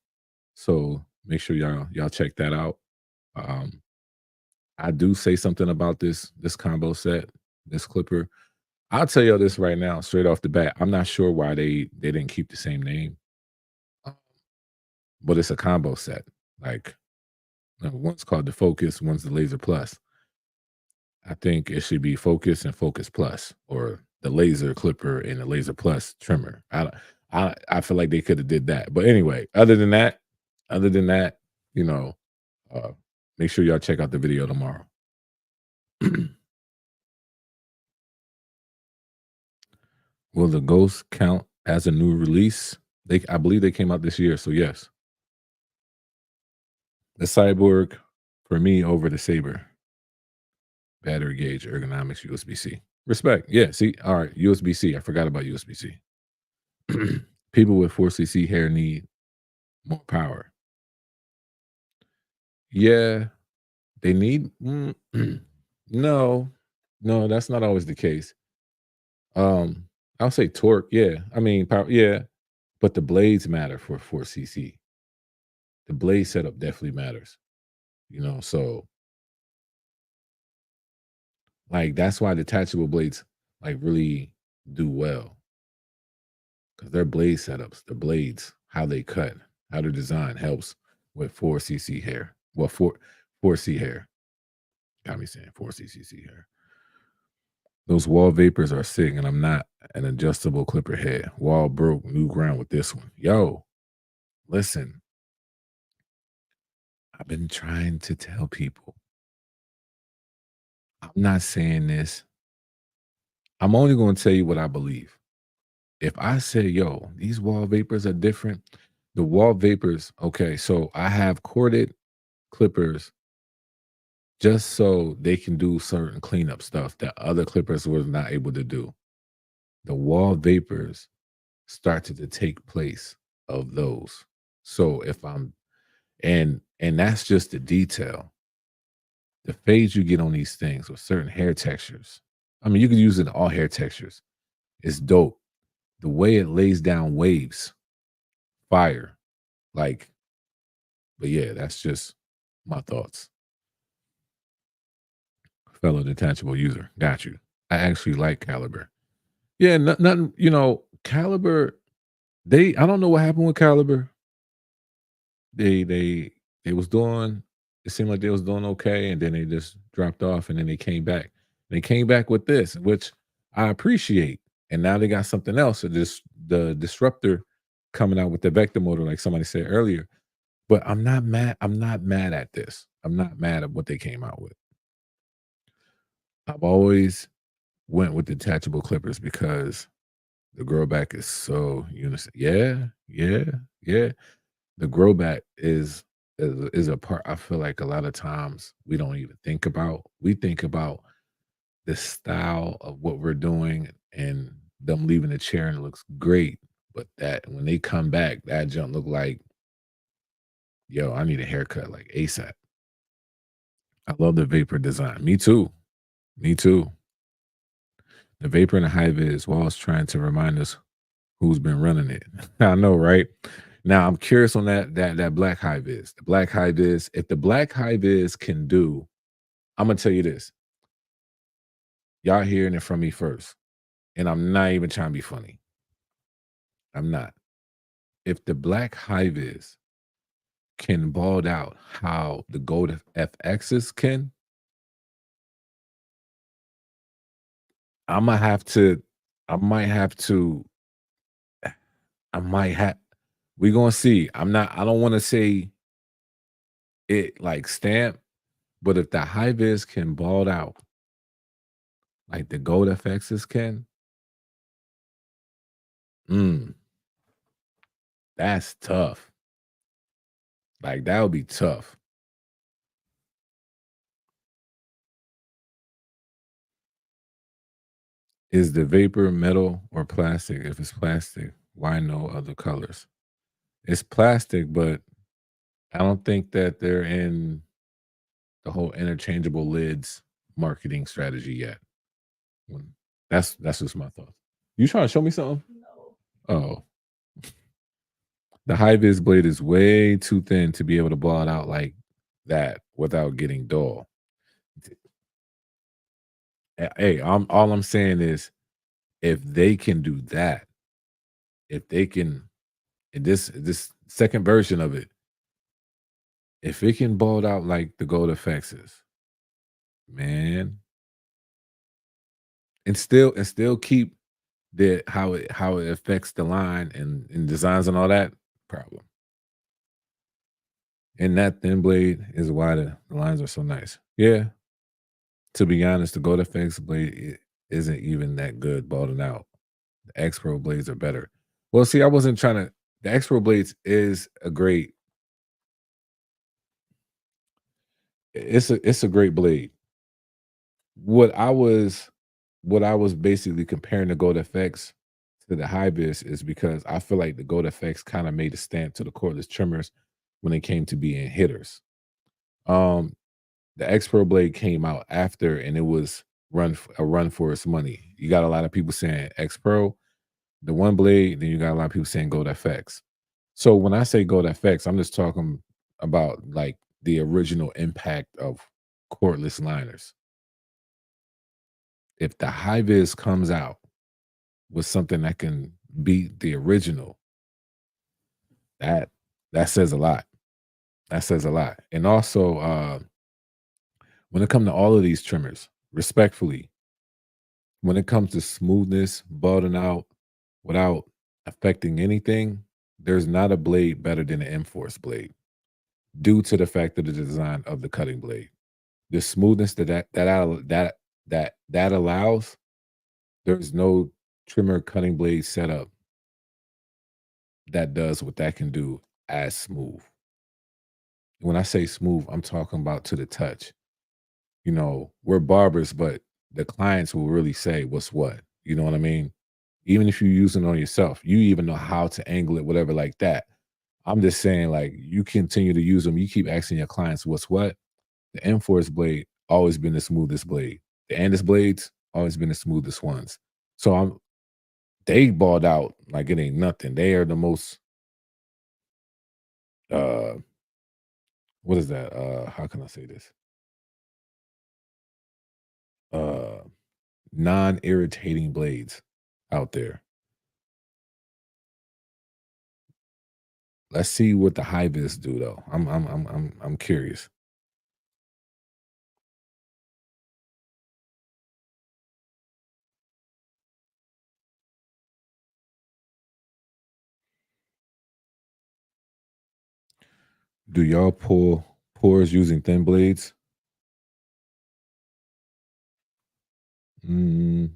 So make sure y'all check that out. Um, I do say something about this combo set, this clipper. I'll tell y'all this right now, straight off the bat. I'm not sure why they didn't keep the same name. but it's a combo set. Like one's called the Focus, one's the Laser Plus. I think it should be Focus and Focus Plus, or the Laser Clipper and the Laser Plus trimmer. I feel like they could have did that. But anyway, other than that, you know, uh, make sure y'all check out the video tomorrow. Will the Ghost count as a new release? I believe they came out this year, so yes. The Cyborg for me over the Saber. Battery gauge, ergonomics, USB-C. Respect. Yeah. See, all right. USB-C. I forgot about USB-C. People with 4cc hair need more power. Yeah, they need. No, no, that's not always the case. I'll say torque. Yeah, I mean power. Yeah, but the blades matter for 4cc. The blade setup definitely matters. So like that's why detachable blades like really do well because their blade setups, the blades, how they cut, how they're designed helps with 4cc hair. Well, 4C hair. Got me saying 4cc hair. Those wall vapors are sick, and I'm not an adjustable clipper head. Wall broke, new ground with this one. Yo, listen, I've been trying to tell people. I'm not saying this. I'm only going to tell you what I believe. If I say, yo, these wall vapors are different, the wall vapors, okay, so I have corded clippers just so they can do certain cleanup stuff that other clippers was not able to do. The wall vapors started to take place of those. So if I'm and that's just the detail. The fades you get on these things with certain hair textures. I mean, you could use it in all hair textures. It's dope. The way it lays down waves, fire. Like, but yeah, that's just my thoughts. Fellow detachable user. Got you. I actually like Caliber. Yeah, nothing, Caliber, I don't know what happened with Caliber. They was doing it seemed like they was doing okay, and then they just dropped off, and then they came back. They came back with this, which I appreciate. And now they got something else. So this the disruptor coming out with the vector motor, like somebody said earlier. But I'm not mad. I'm not mad at this. I'm not mad at what they came out with. I've always went with detachable clippers because the grow back is so unison. Yeah, yeah, yeah. The grow back is a part I feel like a lot of times we don't even think about. We think about the style of what we're doing and them leaving the chair and it looks great. But that when they come back, that junk look like, yo, I need a haircut like ASAP. I love the vapor design. Me too. Me too. The vapor and the high vis was trying to remind us who's been running it. I know, right? Now I'm curious on that black high vis. The black high vis, if the black high vis can do, I'm gonna tell you this. Y'all hearing it from me first. And I'm not even trying to be funny. I'm not. If the black high vis can bald out how the gold FXs can, I'ma have to, I might have to, I might have, we gonna see. I don't wanna say it like stamp, but if the high vis can bald out like the gold FXs can, mm, that's tough. Like that would be tough. Is the vapor metal or plastic? If it's plastic, why no other colors? It's plastic, but I don't think that they're in the whole interchangeable lids marketing strategy yet. Mm, that's just my thoughts. You trying to show me something? Oh, the high vis blade is way too thin to be able to blow it out like that without getting dull. Hey, all I'm saying is if they can do that, if they can, second version of it, if it can bald out like the Gold Effects is, man, and still keep the how it affects the line and designs and all that problem. And that thin blade is why the lines are so nice. Yeah, to be honest, the Gold FX blade isn't even that good balding out. The X Pro blades are better. Well, see, I wasn't trying to. The X Pro blades is a great. It's a great blade. What I was what I was basically comparing the Gold FX to the Hibis is because I feel like the Gold FX kind of made a stamp to the cordless trimmers when it came to being hitters. Um, the X Pro blade came out after, and it was a run for its money. You got a lot of people saying X Pro, the one blade, then you got a lot of people saying Gold FX. So when I say Gold FX, I'm just talking about like the original impact of cordless liners. If the high vis comes out with something that can beat the original, that that says a lot. That says a lot. And also, when it comes to all of these trimmers, respectfully, when it comes to smoothness, balding out without affecting anything, there's not a blade better than an M-Force blade due to the fact of the design of the cutting blade. The smoothness that allows, there's no trimmer cutting blade setup that does what that can do as smooth. When I say smooth, I'm talking about to the touch. You know, we're barbers, but the clients will really say what's what. You know what I mean? Even if you use it on yourself, you even know how to angle it, whatever like that. I'm just saying, like, you continue to use them. You keep asking your clients what's what. The M-Force blade always been the smoothest blade. The Andis blades always been the smoothest ones. So they balled out like it ain't nothing. They are the most uh what is that? How can I say this? Uh non-irritating blades out there. Let's see what the high vis do though. I'm curious. Do y'all pull pores using thin blades? Mm,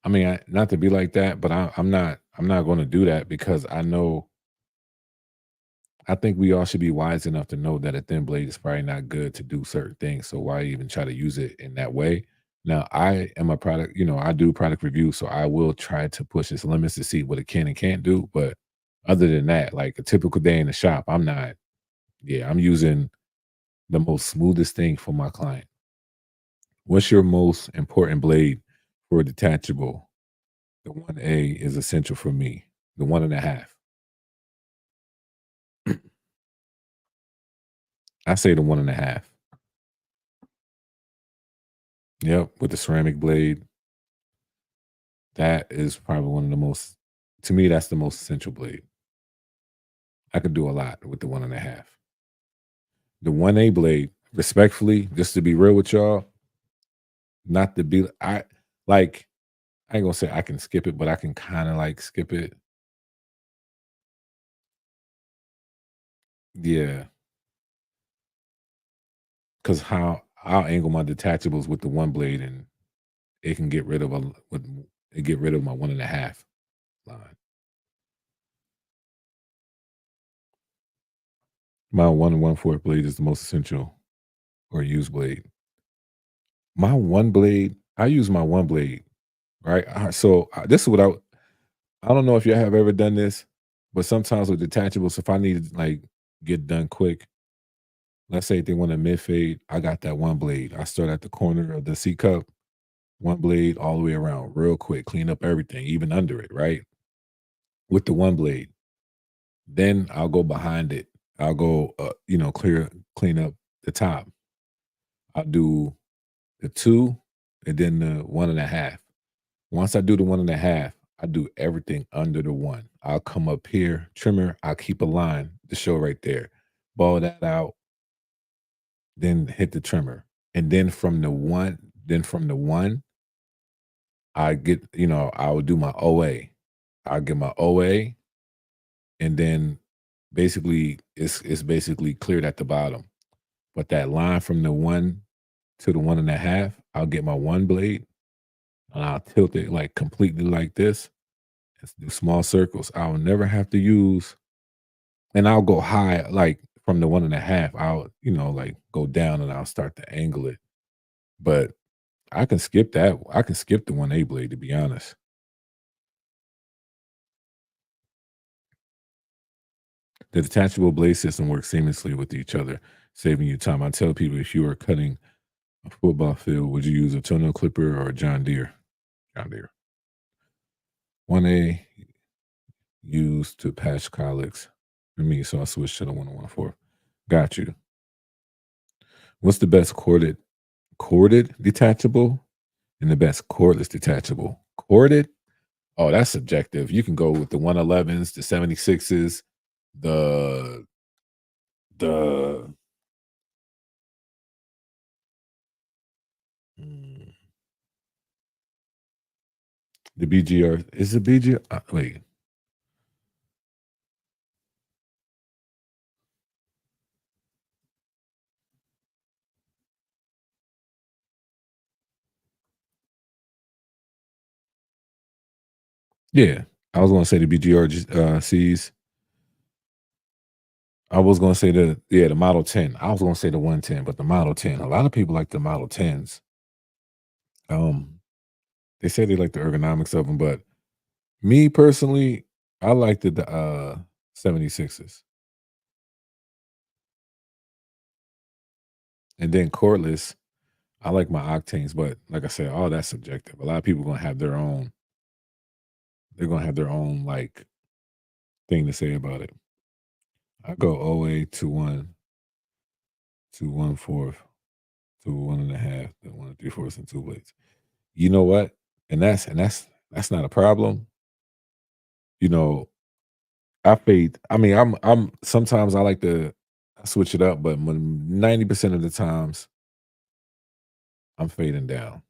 I mean, not to be like that, but I'm not going to do that because I think we all should be wise enough to know that a thin blade is probably not good to do certain things. So why even try to use it in that way? Now, I am a product, I do product review, so I will try to push its limits to see what it can and can't do. But other than that, like a typical day in the shop, I'm using the most smoothest thing for my client. What's your most important blade for a detachable? The 1A is essential for me. The one and a half. I say the one and a half. Yep, with the ceramic blade. That is probably one of the most, to me, that's the most essential blade. I could do a lot with the one and a half. The 1A blade, respectfully, just to be real with y'all, not to be, like, I ain't gonna say I can skip it, but I can kind of like skip it. Yeah, because how I'll angle my detachables with the one blade and it can get rid of get rid of my one and a half line. My 1 1/4 blade is the most essential or used blade. My one blade, I use my one blade, right? So this is what I don't know if you have ever done this, but sometimes with detachables, if I need to like get done quick, let's say if they want a mid fade, I got that one blade. I start at the corner of the C cup, one blade all the way around, real quick, clean up everything, even under it, right? With the one blade. Then I'll go behind it. I'll go, clean up the top. I'll do the two and then the one and a half. Once I do the one and a half, I do everything under the one. I'll come up here, trimmer, I'll keep a line to show right there. Ball that out, then hit the trimmer. And then from the one, I get, I will do my OA. I'll get my OA, and then basically it's basically cleared at the bottom. But that line from the one to the one and a half, I'll get my one blade and I'll tilt it like completely like this. Let's do small circles. I'll never have to use, and I'll go high like from the one and a half. I'll, like go down and I'll start to angle it. But I can skip that. I can skip the 1A blade, to be honest. The detachable blade system works seamlessly with each other, saving you time. I tell people, if you are cutting a football field, would you use a toenail clipper or a John Deere? John Deere. 1A used to patch colics for me, so I switched to the 114. Got you. What's the best corded detachable and the best cordless detachable? Corded? Oh, that's subjective. You can go with the 111s, the 76s, the the mm, the BGR. Is it BGR? Wait. Yeah. I was gonna say the BGR Cs. I was gonna say the Model 10. I was gonna say the 110, but the Model 10. A lot of people like the Model 10s. Um, they say they like the ergonomics of them, but me personally, I like the 76s. And then cordless, I like my octanes, but like I said, all that's subjective. A lot of people gonna have their own, they're gonna have their own like thing to say about it. I go OA to 1/4 to 1.5 to 1 3/4 and two blades. You know what? And that's not a problem. You know, I fade. I mean, I'm sometimes I like to switch it up, but when 90% of the times I'm fading down.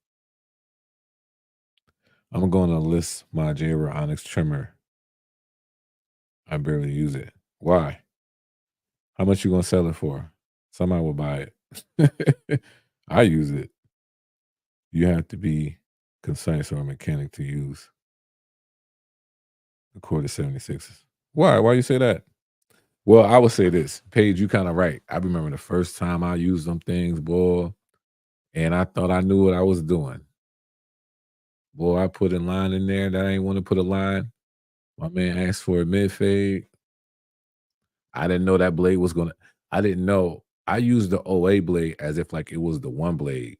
I'm going to list my Jaber Onyx trimmer. I barely use it. Why? How much you gonna sell it for? Somebody will buy it. I use it. You have to be concise or a mechanic to use the quarter 76s. Why? Why you say that? Well, I would say this. Paige, you kind of right. I remember the first time I used them things, boy, and I thought I knew what I was doing. Boy, I put a line in there that I ain't want to put a line. My man asked for a mid fade. I didn't know that blade was gonna. I didn't know. I used the OA blade as if like it was the one blade.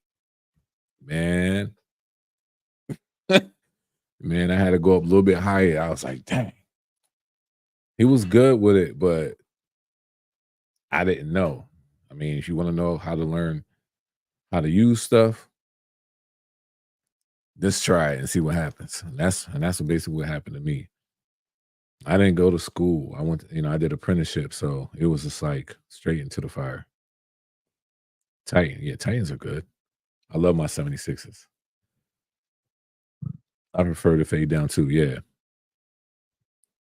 Man, man, I had to go up a little bit higher. I was like, dang, he was good with it, but I didn't know. I mean, if you want to know how to learn how to use stuff, just try it and see what happens. And that's what basically what happened to me. I didn't go to school. I went, I did apprenticeship, so it was just like straight into the fire. Titan, yeah, Titans are good. I love my 76s. I prefer to fade down too. Yeah.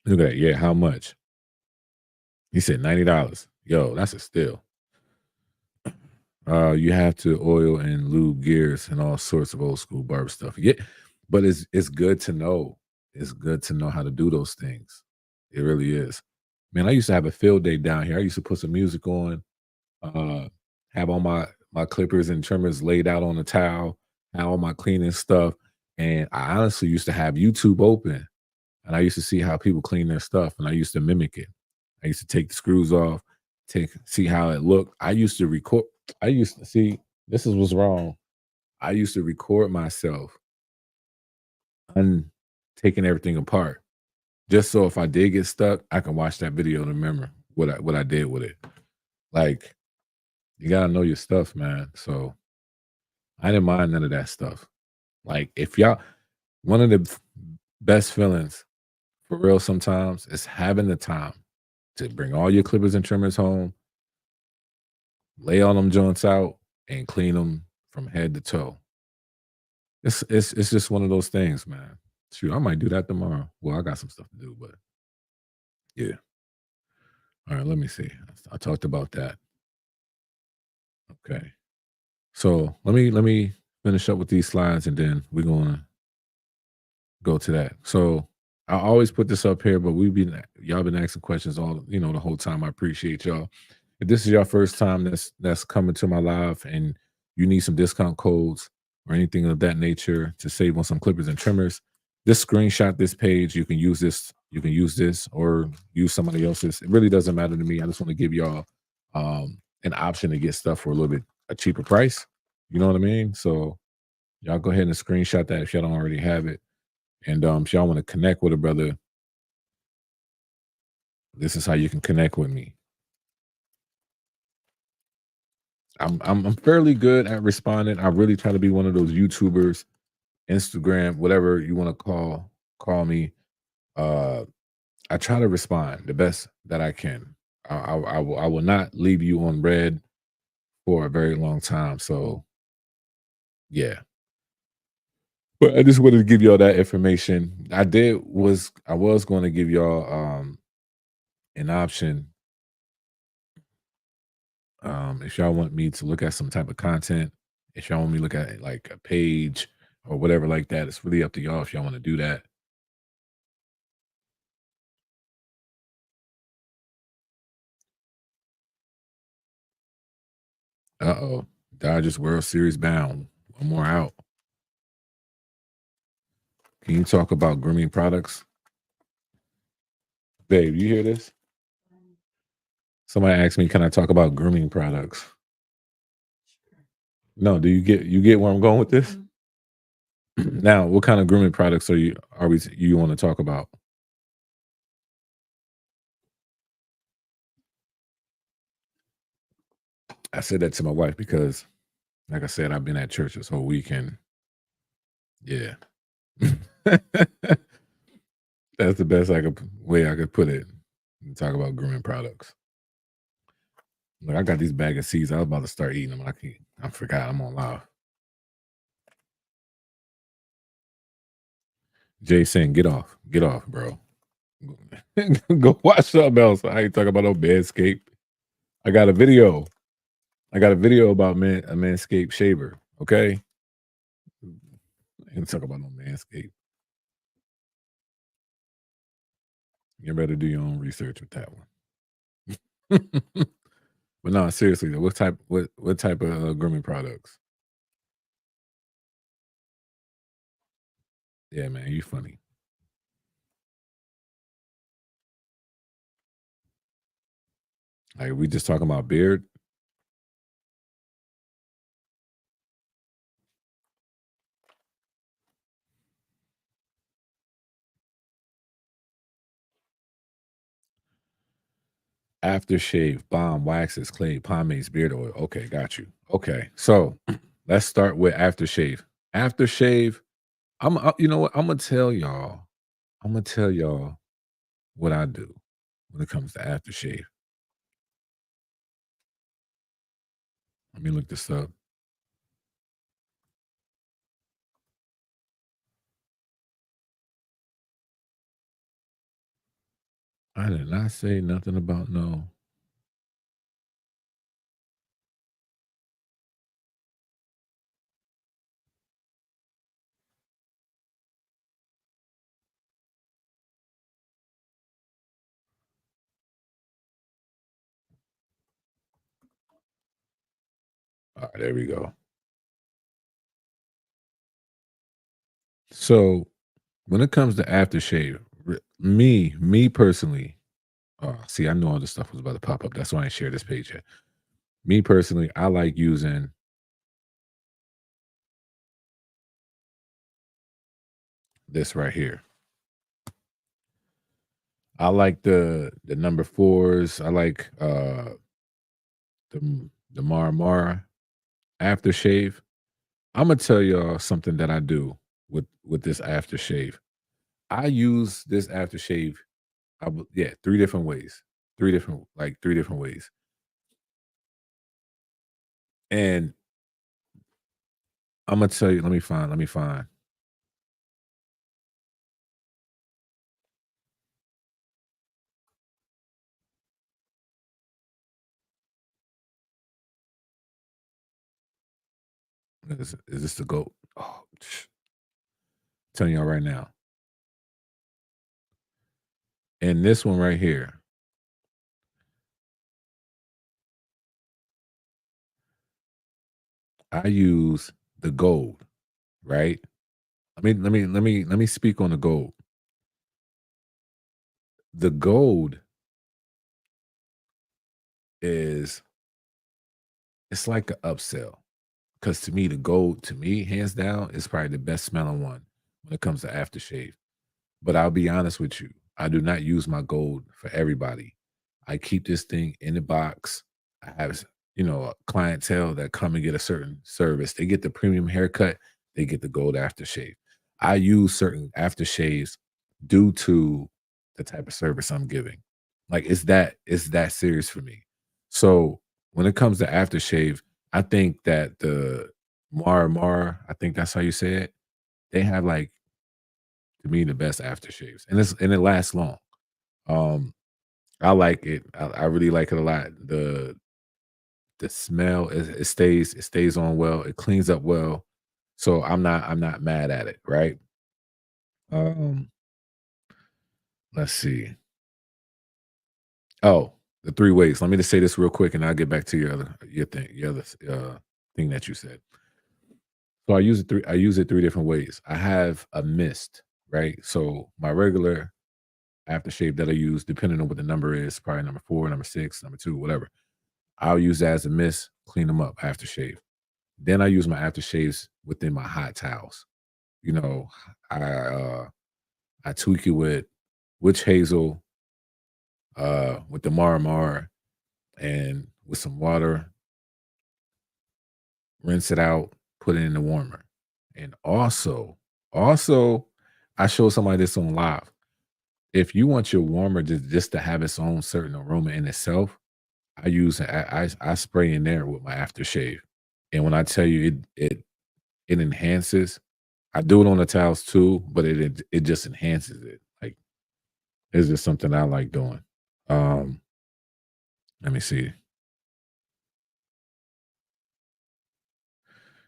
Look at that. Yeah, how much? He said $90. Yo, that's a steal. You have to oil and lube gears and all sorts of old school barber stuff. Yeah, but it's good to know. It's good to know how to do those things. It really is. Man, I used to have a field day down here. I used to put some music on, uh, have all my clippers and trimmers laid out on the towel, have all my cleaning stuff, and I honestly used to have YouTube open, and I used to see how people clean their stuff, and I used to mimic it. I used to take the screws off, see how it looked. I used to record. I used to see this is what's wrong. I used to record myself taking everything apart, just so if I did get stuck, I can watch that video to remember what I did with it. Like you gotta know your stuff, man. So I didn't mind none of that stuff. Like if y'all, one of the best feelings For real, sometimes it's having the time to bring all your clippers and trimmers home, lay all them joints out, and clean them from head to toe. It's just one of those things, man. Shoot, I might do that tomorrow. Well, I got some stuff to do, but yeah. All right, let me see. I talked about that. Okay. So let me finish up with these slides and then we're gonna go to that. So I always put this up here, but y'all been asking questions all the whole time. I appreciate y'all. If this is your first time that's coming to my live and you need some discount codes or anything of that nature to save on some clippers and trimmers, just screenshot this page. You can use this or use somebody else's. It really doesn't matter to me. I just want to give y'all an option to get stuff for a little bit a cheaper price. You know what I mean? So y'all go ahead and screenshot that if y'all don't already have it. And if y'all want to connect with a brother, this is how you can connect with me. I'm fairly good at responding. I really try to be one of those YouTubers, Instagram, whatever you want to call me. Uh, I try to respond the best that I can. I will not leave you on red for a very long time. So yeah, but I just wanted to give y'all that information. I was going to give y'all an option. If y'all want me to look at some type of content, if y'all want me to look at like a page or whatever like that, it's really up to y'all if y'all want to do that. Uh-oh. Dodgers World Series bound. One more out. Can you talk about grooming products? Babe, you hear this? Somebody asked me, can I talk about grooming products? No, do you get where I'm going with this? Now, what kind of grooming products you want to talk about? I said that to my wife because, like I said, I've been at church this whole weekend. Yeah. That's the best way I could put it. Talk about grooming products. Look, I got these bag of seeds. I was about to start eating them. I forgot. I'm on live. Jason, get off, bro. Go watch something else. I ain't talking about no Manscaped. I got a video. I got a video about a Manscaped shaver. Okay, I ain't talk about no Manscaped. You better do your own research with that one. But no, seriously though, what type of grooming products? Yeah, man, you funny. Like we just talking about beard. Aftershave, balm, waxes, clay, pomades, beard oil. Okay, got you. Okay, so let's start with aftershave. Aftershave, you know what? I'm gonna tell y'all what I do when it comes to aftershave. Let me look this up. I did not say nothing about no. All right, there we go. So when it comes to aftershave, me personally, see, I know all this stuff was about to pop up. That's why I ain't share this page yet. Me personally, I like using this right here. I like the number fours. I like the Mara aftershave. I'm gonna tell y'all something that I do with this aftershave. I use this aftershave. Yeah, 3 different ways. 3 different ways. And I'm gonna tell you. Let me find. Is this the goat? Oh, telling y'all right now. And this one right here, I use the gold. Right. Let me speak on the gold. The gold is it's like an upsell. Because to me, the gold, to me, hands down, is probably the best smelling one when it comes to aftershave. But I'll be honest with you, I do not use my gold for everybody. I keep this thing in the box. I have, a clientele that come and get a certain service. They get the premium haircut, they get the gold aftershave. I use certain aftershaves due to the type of service I'm giving. Like it's that serious for me. So when it comes to aftershave, I think that the Mara, I think that's how you say it. They have like to me the best aftershaves, and it lasts long. Um, I like it. I really like it a lot. The smell it stays on well. It cleans up well, so I'm not mad at it. Right. Um, let's see. Oh, the 3 ways. Let me just say this real quick, and I'll get back to your other thing that you said. So I use it 3 different ways. I have a mist, right? So my regular aftershave that I use, depending on what the number is, probably number 4, number 6, number 2, whatever. I'll use that as a mist, clean them up, aftershave. Then I use my aftershaves within my hot towels. You know, I tweak it with witch hazel, with the Maramar, and with some water, rinse it out, put it in the warmer. And also, I showed somebody this on live. If you want your warmer just to have its own certain aroma in itself, I spray in there with my aftershave. And when I tell you it enhances, I do it on the towels too, but it just enhances it. Like it's just something I like doing. Um, let me see.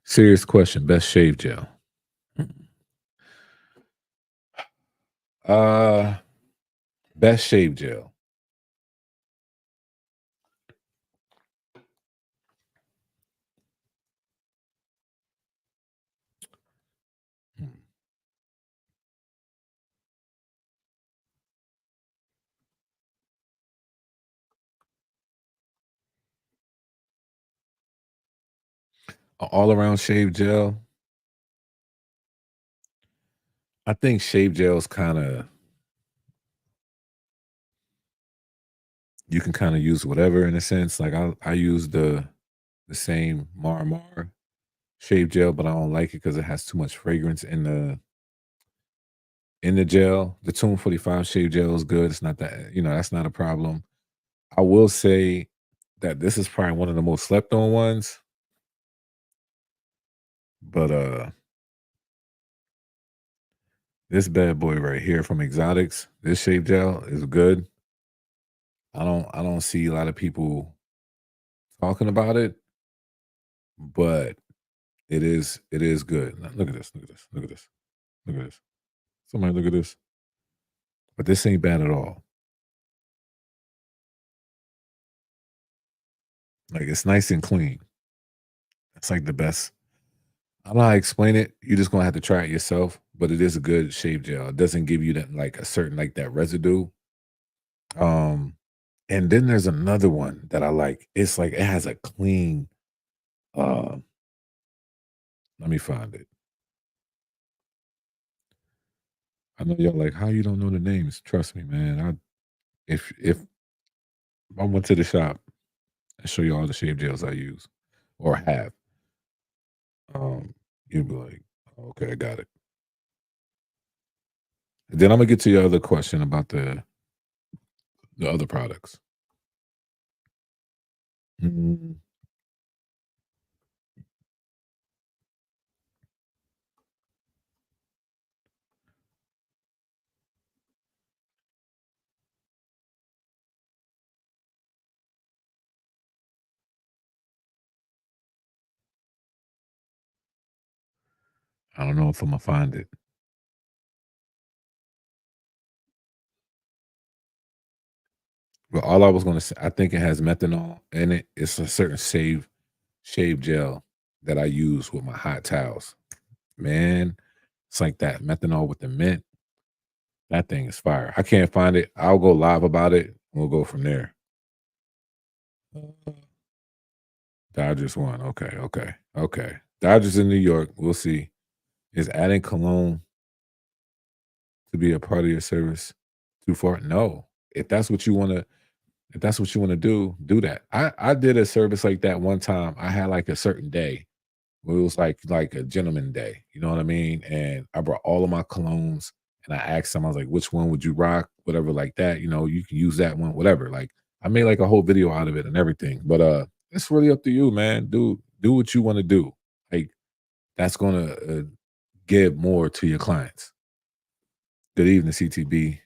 Serious question. Best shave gel. Uh best shave gel. Hmm. All around shave gel. I think shave gels kind of you can kind of use whatever in a sense. Like I use the same Mar shave gel, but I don't like it because it has too much fragrance in the gel. The Tune 45 shave gel is good. It's not that, that's not a problem. I will say that this is probably one of the most slept on ones, but this bad boy right here from Exotics, this shave gel is good. I don't see a lot of people talking about it, but it is good. Now, look at this, look at this, look at this, look at this. Somebody look at this. But this ain't bad at all. Like it's nice and clean. It's like the best. I don't know how to explain it. You're just gonna have to try it yourself. But it is a good shave gel. It doesn't give you that like a certain like that residue. Um, and then there's another one that I like. It's like it has a clean. Uh, let me find it. I know y'all like how you don't know the names. Trust me, man. If I went to the shop and show you all the shave gels I use or have, um, you'd be like, okay, I got it. Then I'm gonna get to your other question about the other products. Mm, I don't know if I'm gonna find it. But all I was gonna say, I think it has methanol in it. It's a certain shave gel that I use with my hot towels. Man, it's like that methanol with the mint. That thing is fire. I can't find it. I'll go live about it. We'll go from there. Uh, Dodgers won. Okay, okay, okay. Dodgers in New York. We'll see. Is adding cologne to be a part of your service too far? No. If that's what you want to, if that's what you want to do that. I did a service like that one time. I had like a certain day. It was like a gentleman day, you know what I mean? And I brought all of my colognes and I asked them, I was like, which one would you rock? Whatever, like that. You know, you can use that one, whatever. Like I made like a whole video out of it and everything. But it's really up to you, man. Do what you want to do. Like that's gonna give more to your clients. Good evening, CTB.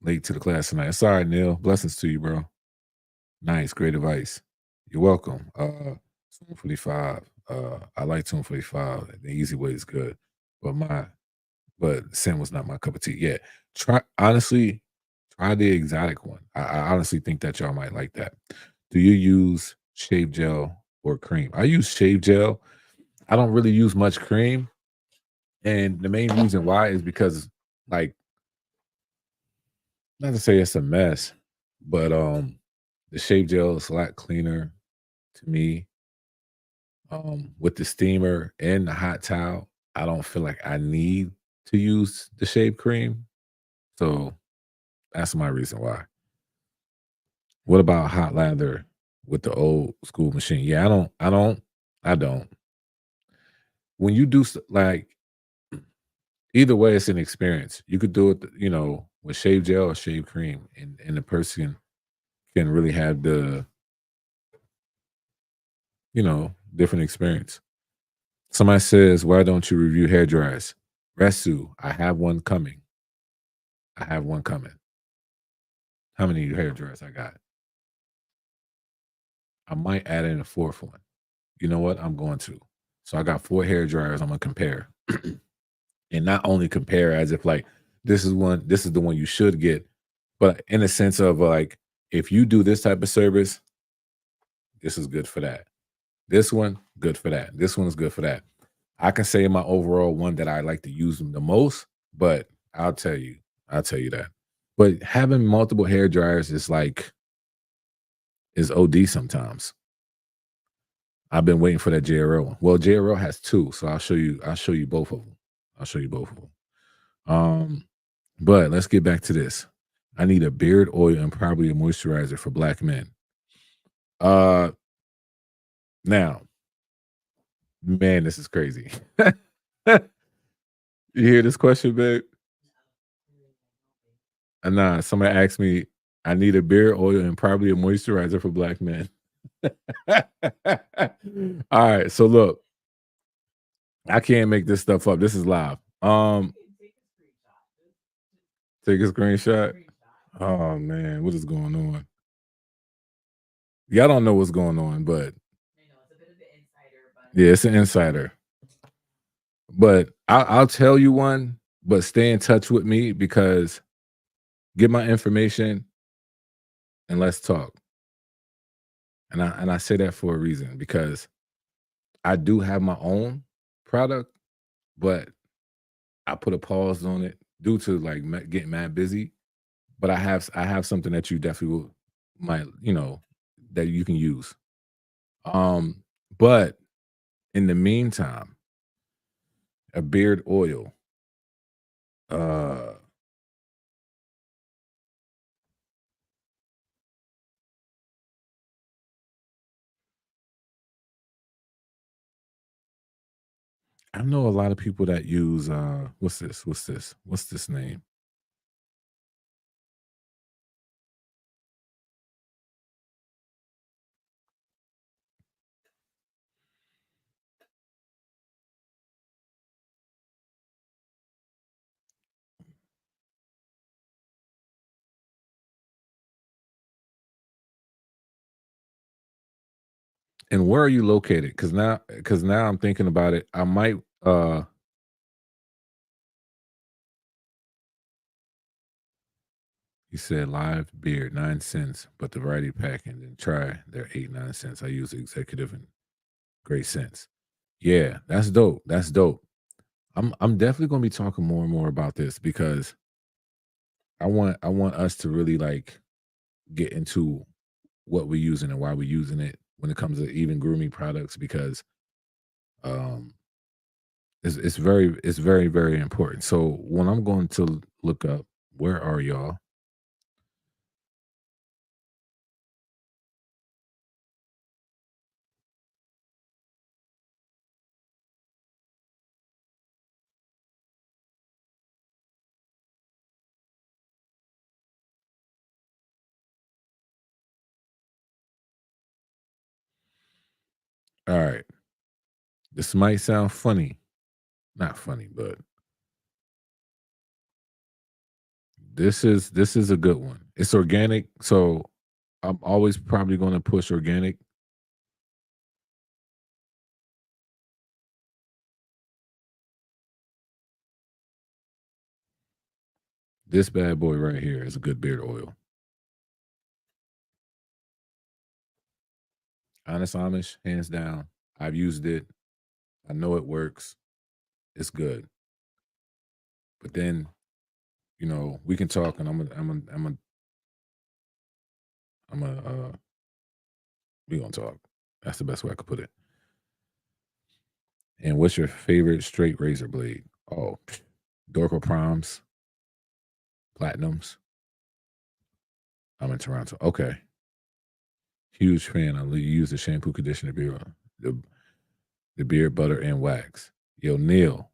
Late to the class tonight. Sorry, Neil. Blessings to you, bro. Nice, great advice. You're welcome. 245. I like 245. The easy way is good. But sin was not my cup of tea. Yeah. Try the exotic one. I honestly think that y'all might like that. Do you use shave gel or cream? I use shave gel. I don't really use much cream. And the main reason why is because like not to say it's a mess, but the shave gel is a lot cleaner to me. With the steamer and the hot towel, I don't feel like I need to use the shave cream. So that's my reason why. What about hot lather with the old school machine? Yeah, I don't. When you do like either way, it's an experience. You could do it, with shave gel or shave cream, and the person can really have the, different experience. Somebody says, "Why don't you review hair dryers?" Resu, I have one coming. I have one coming. How many hair dryers I got? I might add in a fourth one. You know what? I'm going to. So I got 4 hair dryers I'm gonna compare. And not only compare as if like this is the one you should get, but in a sense of like if you do this type of service, this is good for that. This one, good for that. This one is good for that. I can say my overall one that I like to use them the most, but I'll tell you that. But having multiple hair dryers is OD sometimes. I've been waiting for that JRL one. Well, JRL has 2, so I'll show you both of them. I'll show you both of them. Um, but let's get back to this. I need a beard oil and probably a moisturizer for black men. Uh Now, man, this is crazy. You hear this question, babe? Nah, somebody asked me, I need a beard oil and probably a moisturizer for black men. All right, so look, I can't make this stuff up. This is live. Take a screenshot. Oh man, what is going on? Y'all don't know what's going on, but yeah, it's an insider. But I'll tell you one, but stay in touch with me because get my information and let's talk. And I say that for a reason because I do have my own product, but I put a pause on it due to like getting mad busy. But I have something that you definitely might that you can use. Um, but in the meantime, a beard oil. Uh, I know a lot of people that use what's this? What's this? What's this name? And where are you located? Because now I'm thinking about it. I might you said live beer, 9 cents, but the variety pack and then try they're 8, 9 cents. I use executive and great sense. Yeah, that's dope. That's dope. I'm definitely gonna be talking more and more about this because I want us to really like get into what we're using and why we're using it when it comes to even grooming products because um it's very, very important. So when I'm going to look up where are y'all? All right. This might sound funny. Not funny, but this is a good one. It's organic, so I'm always probably gonna push organic. This bad boy right here is a good beard oil. Honest Amish, hands down. I've used it. I know it works. It's good. But then, we can talk and we gonna talk. That's the best way I could put it. And what's your favorite straight razor blade? Oh, Dorco Primes, Platinums. I'm in Toronto. Okay. Huge fan. Use the shampoo, conditioner, the beard butter and wax. Yo, Neil.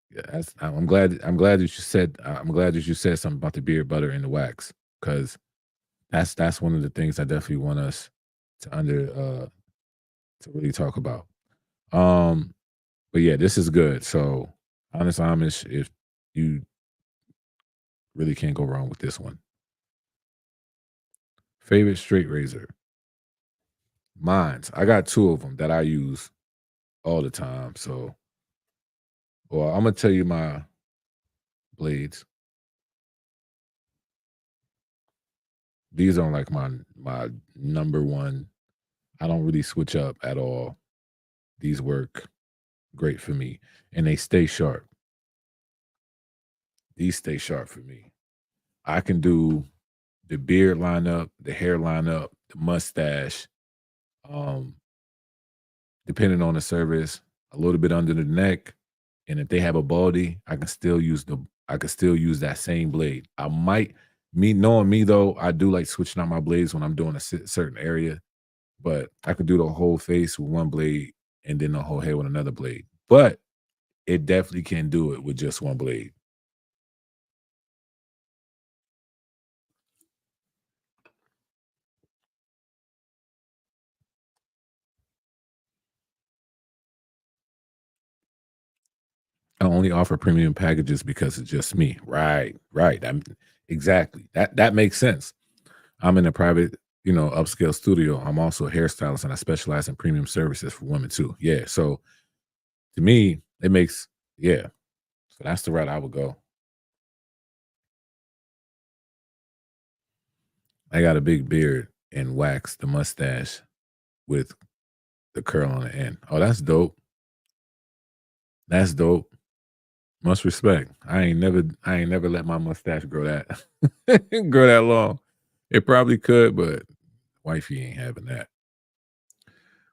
Yeah, I'm glad that you said something about the beard butter and the wax because that's one of the things I definitely want us to to really talk about. Um, but yeah, this is good. So honest Amish, if you really can't go wrong with this one. Favorite straight razor. Mine's. I got two of them that I use all the time. So, well, I'm gonna tell you my blades. These are like my number one. I don't really switch up at all. These work great for me, and they stay sharp. These stay sharp for me. I can do the beard lineup, the hair lineup, the mustache, um, depending on the service, a little bit under the neck, and if they have a baldy, I can still use that same blade. I might me knowing me though, I do like switching out my blades when I'm doing a certain area, but I could do the whole face with one blade and then the whole head with another blade. But it definitely can do it with just one blade. I only offer premium packages because it's just me. Right, right. Exactly. That makes sense. I'm in a private, upscale studio. I'm also a hairstylist and I specialize in premium services for women too. Yeah. So to me, it makes yeah. So that's the route I would go. I got a big beard and wax the mustache with the curl on the end. Oh, that's dope. That's dope. Much respect. I ain't never let my mustache grow that grow that long. It probably could, but wifey ain't having that.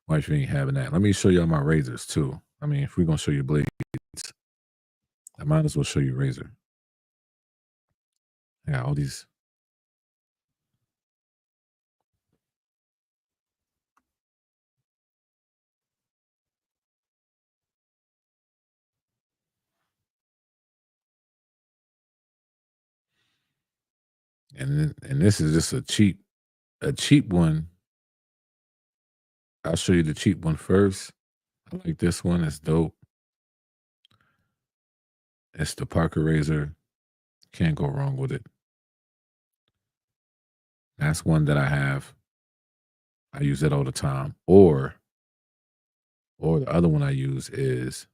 Wifey ain't having that. Let me show y'all my razors too. I mean, if we're gonna show you blades, I might as well show you razor. I got all these, and this is just a cheap one. I'll show you the cheap one first. I like this one. It's dope. It's the Parker razor. Can't go wrong with it. That's one that I have. I use it all the time. Or the other one I use is,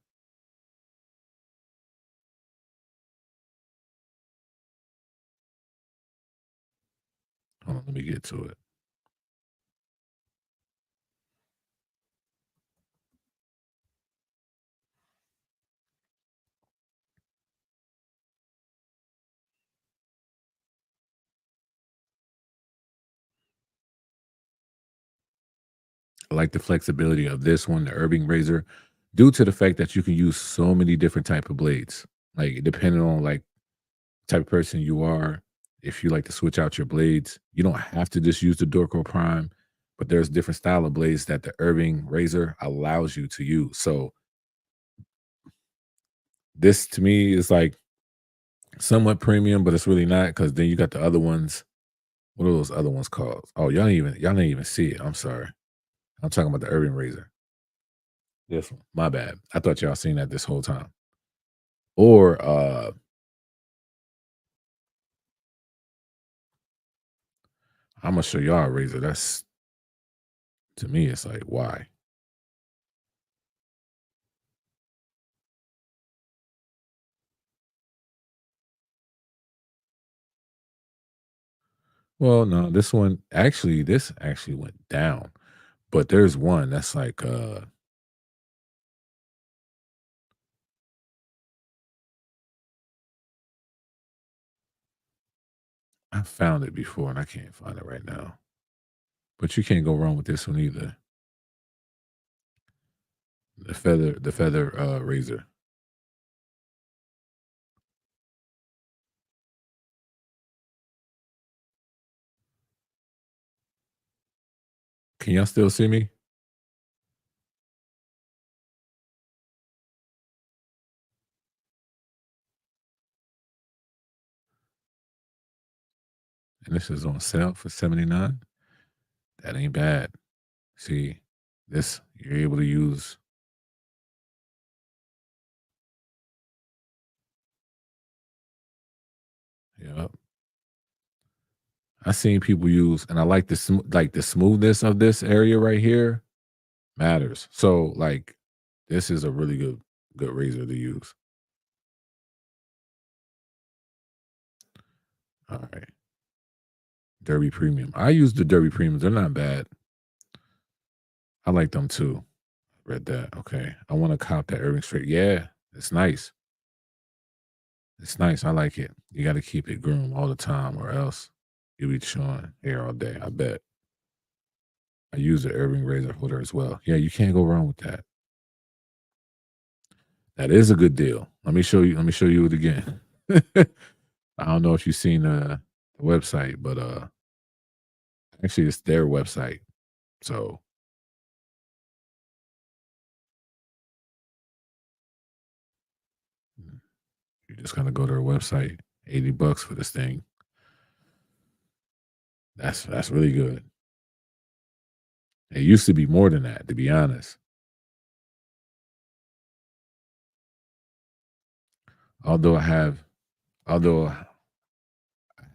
hold on, let me get to it. I like the flexibility of this one, the Irving razor, due to the fact that you can use so many different type of blades. Like depending on like type of person you are, if you like to switch out your blades, you don't have to just use the Dorco Prime, but there's different style of blades that the Irving razor allows you to use. So this to me is like somewhat premium, but it's really not because then you got the other ones. What are those other ones called? Oh, y'all didn't even see it. I'm sorry. I'm talking about the Irving razor. This one. My bad. I thought y'all seen that this whole time. Or I'm gonna show y'all a razor. That's to me, it's like why? Well, no, this actually went down. But there's one that's like I found it before and I can't find it right now. But you can't go wrong with this one either. The feather razor. Can y'all still see me? And this is on sale for 79. That ain't bad. See, this you're able to use. Yep. I seen people use, and I like like the smoothness of this area right here matters. So like, this is a really good razor to use. All right, Derby Premium. I use the Derby Premiums. They're not bad. I like them too. Read that. Okay, I want to cop that Irving straight. Yeah, it's nice. It's nice. I like it. You got to keep it groomed all the time, or else you'll be chewing hair all day. I bet. I use the Irving razor holder as well. Yeah, you can't go wrong with that. That is a good deal. Let me show you. Let me show you it again. I don't know if you've seen the website, but actually, it's their website. So mm, you just gotta go to their website. $80 for this thing. That's really good. It used to be more than that, to be honest. Although I have, although I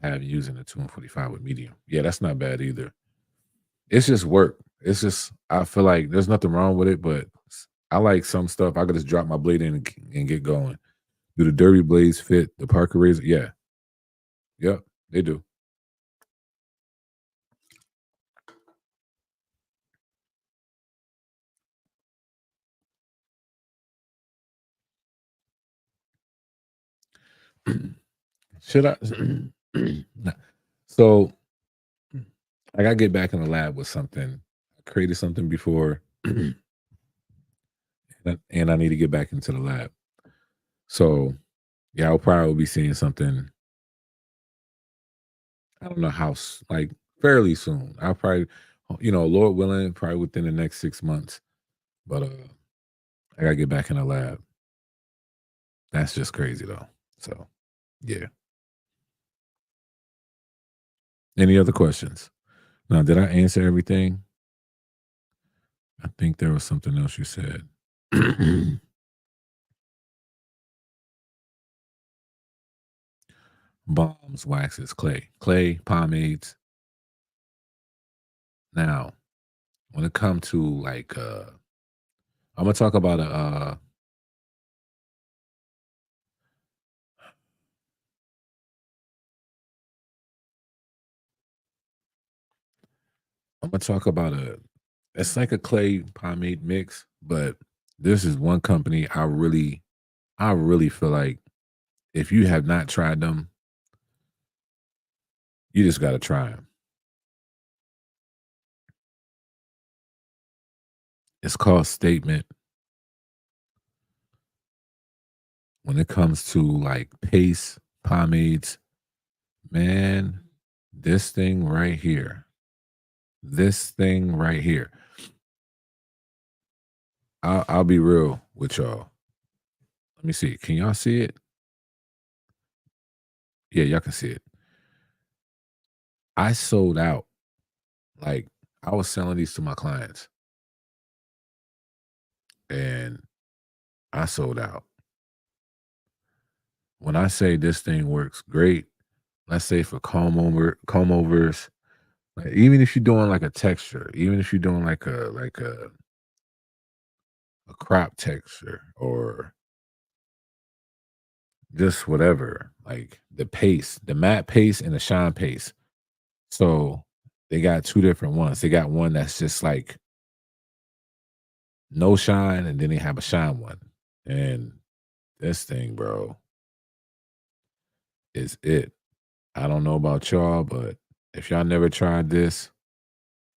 have using the 245 with medium. Yeah, that's not bad either. It's just work. It's just I feel like there's nothing wrong with it, but I like some stuff. I could just drop my blade in and get going. Do the Derby blades fit the Parker razor? Yeah. Yep. They do. Should I? Nah. So I gotta get back in the lab with something. I created something before, and I need to get back into the lab. So yeah, I'll probably be seeing something. I don't know how like fairly soon. I'll probably, Lord willing, probably within the next 6 months. But I gotta get back in the lab. That's just crazy though. So yeah. Any other questions? Now, did I answer everything? I think there was something else you said. Balms, waxes, clay, pomades. Now, when it come to like I'm gonna talk about a I'm gonna talk about a it's like a clay pomade mix, but this is one company I really feel like if you have not tried them, you just gotta try them. It's called Statement. When it comes to like paste pomades, man, this thing right here, this thing right here. I'll be real with y'all. Let me see. Can y'all see it? Yeah, y'all can see it. I sold out. Like I was selling these to my clients and I sold out. When I say this thing works great, let's say for comb overs, like, even if you're doing like a texture, even if you're doing like a crop texture or just whatever, like the paste, the matte paste and the shine paste. So they got two different ones. They got one that's just like no shine, and then they have a shine one. And this thing, bro, is it. I don't know about y'all, but if y'all never tried this,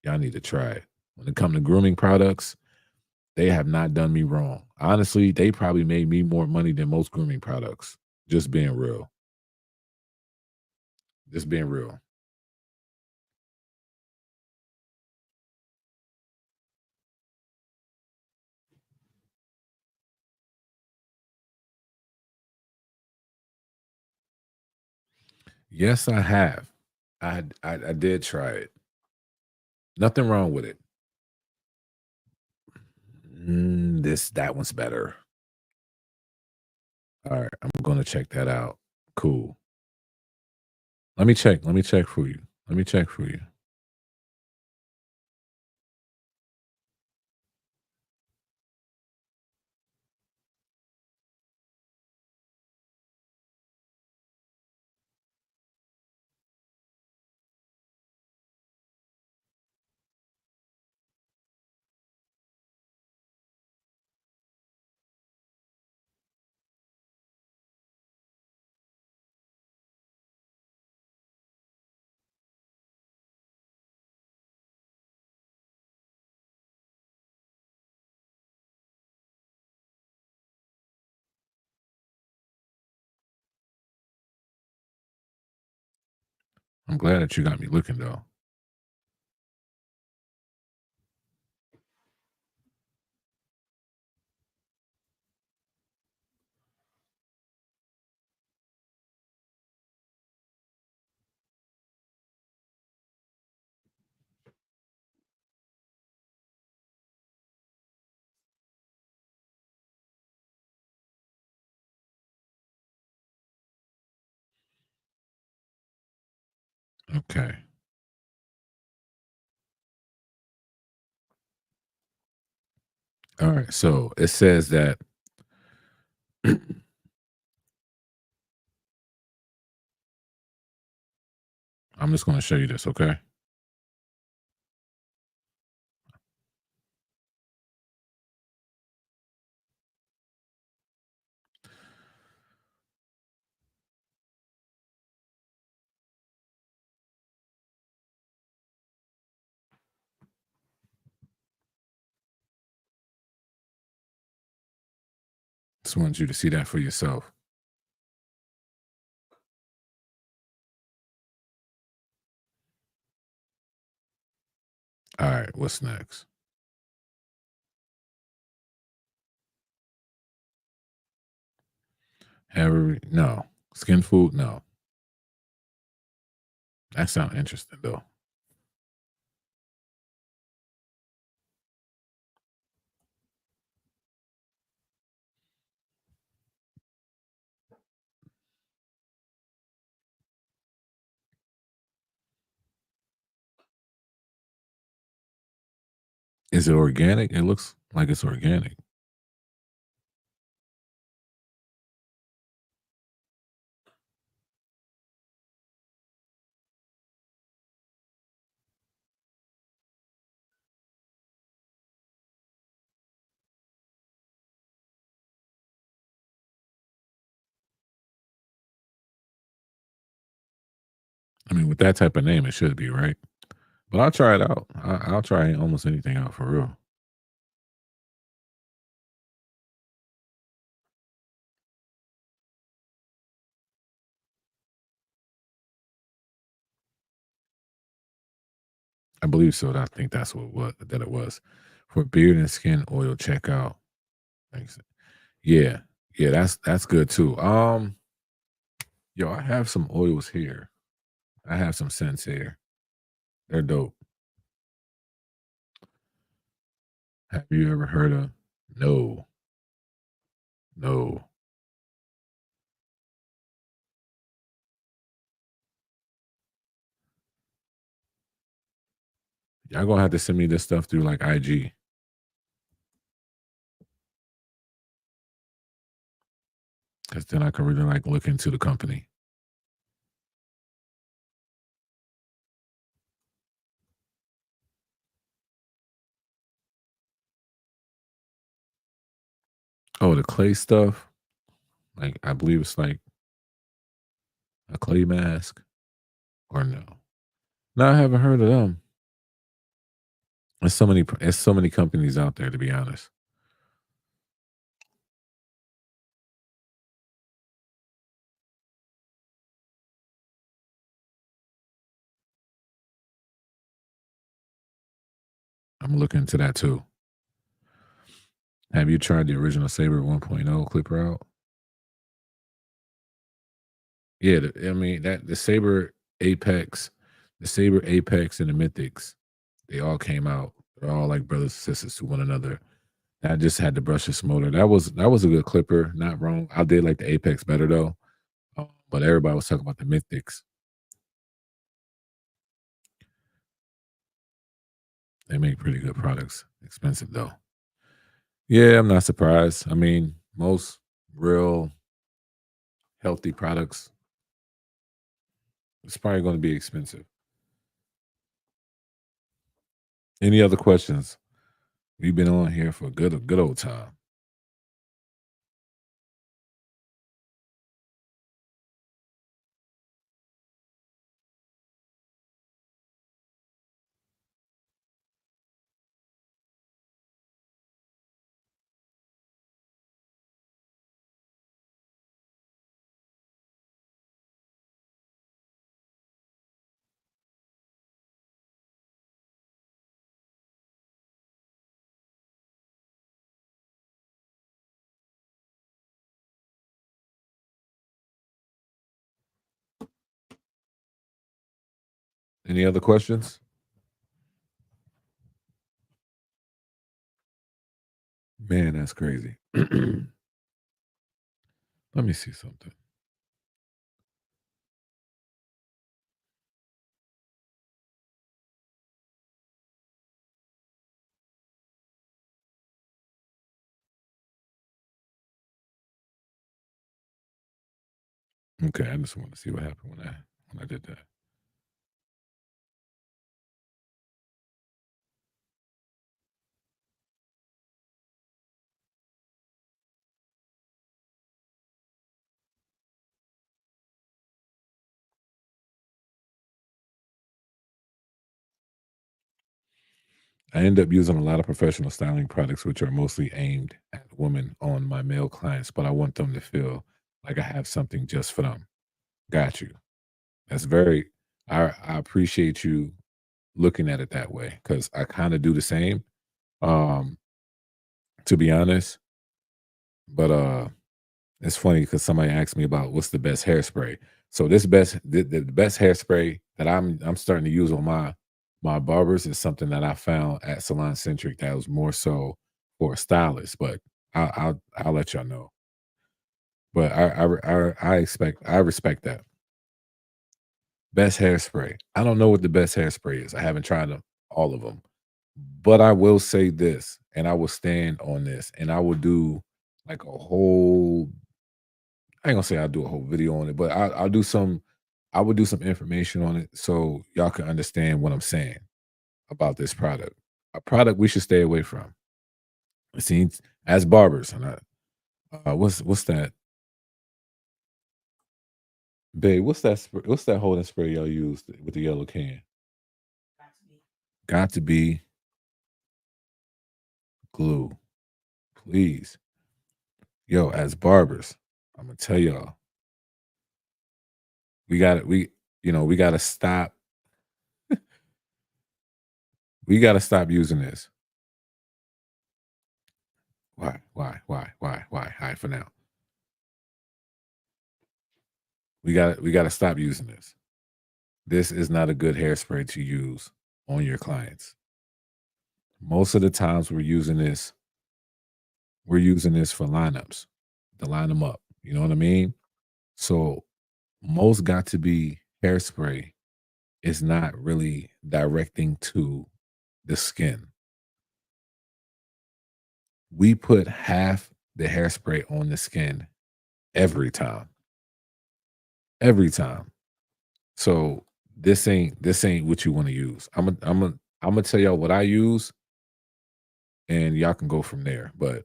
y'all need to try it. When it comes to grooming products, they have not done me wrong. Honestly, they probably made me more money than most grooming products. Just being real. Just being real. Yes, I have. I did try it. Nothing wrong with it. That one's better. All right, I'm gonna check that out. Cool. Let me check. Let me check for you. Let me check for you. I'm glad that you got me looking though. Okay. All right. So it says that I'm just gonna show you this, okay? Just want you to see that for yourself. All right, what's next? No. Skin food? No. That sounds interesting though. Is it organic? It looks like it's organic. I mean, with that type of name, it should be, right? But I'll try it out. I'll try almost anything out for real. I believe so. I think that's what that it was. For beard and skin oil checkout. Thanks. Yeah. Yeah, that's good too. Yo, I have some oils here. I have some scents here. They're dope. Have you ever heard of No, no. Y'all gonna have to send me this stuff through like IG because then I can really like look into the company. Oh, the clay stuff. Like I believe it's like a clay mask or no. No, I haven't heard of them. There's so many companies out there to be honest. I'm looking into that too. Have you tried the original Saber 1.0 clipper out? Yeah, I mean that Apex, the Saber Apex and the Mythics, they all came out. They're all like brothers and sisters to one another. I just had the brushless motor. That was a good clipper, not wrong. I did like the Apex better though. But everybody was talking about the Mythics. They make pretty good products. Expensive though. Yeah, I'm not surprised. I mean, most real healthy products, it's probably going to be expensive. Any other questions? We've been on here for a good old time. Any other questions? Man, that's crazy. Let me see something. Okay, I just want to see what happened when I did that. I end up using a lot of professional styling products, which are mostly aimed at women on my male clients, but I want them to feel like I have something just for them. Got you. That's very. I appreciate you looking at it that way because I kind of do the same. Um, to be honest, but it's funny because somebody asked me about what's the best hairspray. So the best hairspray that I'm starting to use on my barbers is something that I found at Salon Centric that was more so for a stylist, but I'll let y'all know. But I respect that. Best hairspray. I don't know what the best hairspray is. I haven't tried them, all of them, But I will say this, and I will stand on this, and I will do like a whole I ain't gonna say I'll do a whole video on it, but I'll do some I will do some information on it so y'all can understand what I'm saying about this product. A product we should stay away from. It seems as barbers, and what's that, babe? What's that holding spray y'all use with the yellow can? Got to be glue, please. Yo, as barbers, I'm gonna tell y'all, we gotta stop. We gotta stop using this. Why? All right, for now. We gotta stop using this. This is not a good hairspray to use on your clients. Most of the times we're using this for lineups to line them up. You know what I mean? So most got to be hairspray is not really directing to the skin. We put half the hairspray on the skin every time. Every time. So this ain't what you want to use. I'm gonna tell y'all what I use and y'all can go from there. But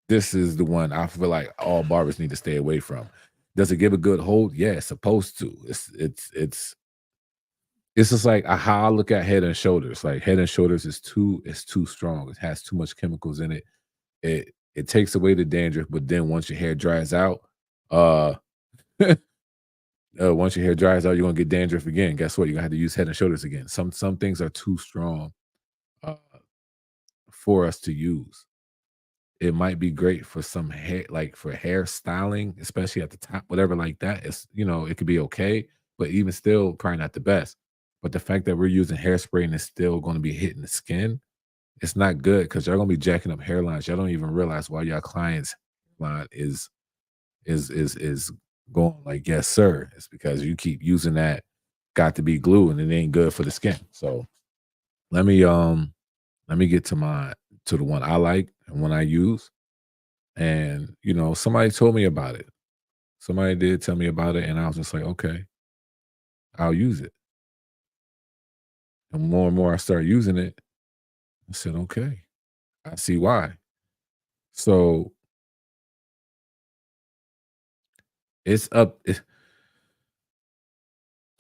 this is the one I feel like all barbers need to stay away from. Does it give a good hold? Yeah, it's supposed to. It's just like how I look at Head and Shoulders. Like Head and Shoulders is too strong. It has too much chemicals in it. It takes away the dandruff, but then once your hair dries out, uh, once your hair dries out, you're gonna get dandruff again. Guess what? You're gonna have to use Head and Shoulders again. Some things are too strong uh, for us to use. It might be great for some hair, like for hair styling, especially at the top, whatever like that. It could be okay, but even still, probably not the best. But the fact that we're using hairspray and it's still going to be hitting the skin, it's not good because y'all gonna be jacking up hairlines. Y'all don't even realize why y'all clients' line is going like yes, sir. It's because you keep using that got to be glue and it ain't good for the skin. So let me let me get to the one I like and one I use. And somebody told me about it. Somebody did tell me about it, and I was just like, okay, I'll use it. And more I start using it, I said, okay, I see why. So it's up.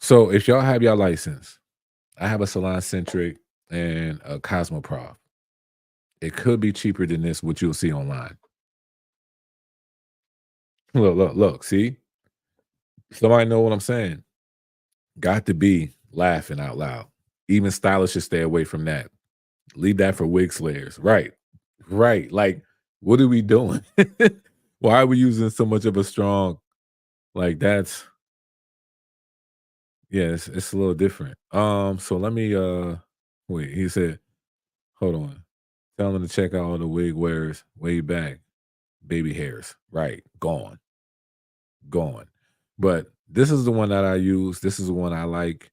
So if y'all have your license, I have a Salon Centric and a Cosmoprof. It could be cheaper than this, what you'll see online. Look. See, somebody know what I'm saying. Got to be laughing out loud. Even stylists should stay away from that. Leave that for wig slayers. Right. Right. Like, what are we doing? Why are we using so much of a strong like that's yeah, it's a little different. So let me wait, he said, hold on. Tell them to check out all the wig wearers way back. Baby hairs. Right. Gone. Gone. But this is the one that I use. This is the one I like.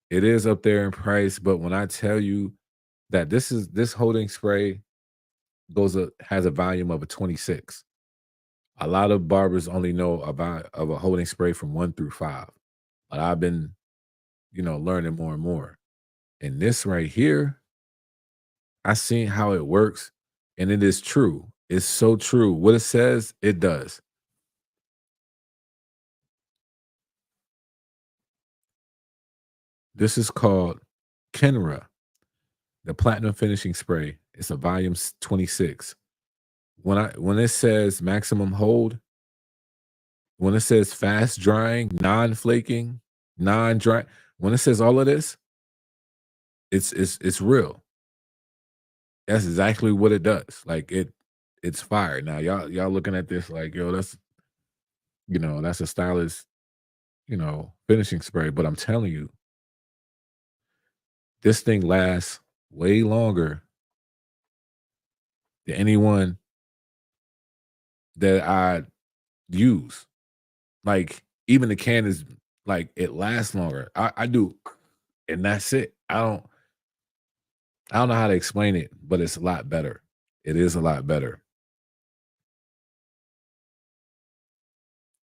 It is up there in price, but when I tell you that this holding spray has a volume of a 26. A lot of barbers only know about of a holding spray from 1 through 5. But I've been, learning more and more. And this right here, I seen how it works, and it is true. It's so true. What it says, it does. This is called Kenra, the platinum finishing spray. It's a volume 26. When it says maximum hold, when it says fast drying, non-flaking, non-dry, when it says all of this, it's real. That's exactly what it does. Like it's fire. Now y'all looking at this like, yo, that's a stylist, finishing spray. But I'm telling you, this thing lasts way longer than anyone that I use. Like even the can is like it lasts longer. I do, and that's it. I don't. I don't know how to explain it, but it's a lot better. It is a lot better.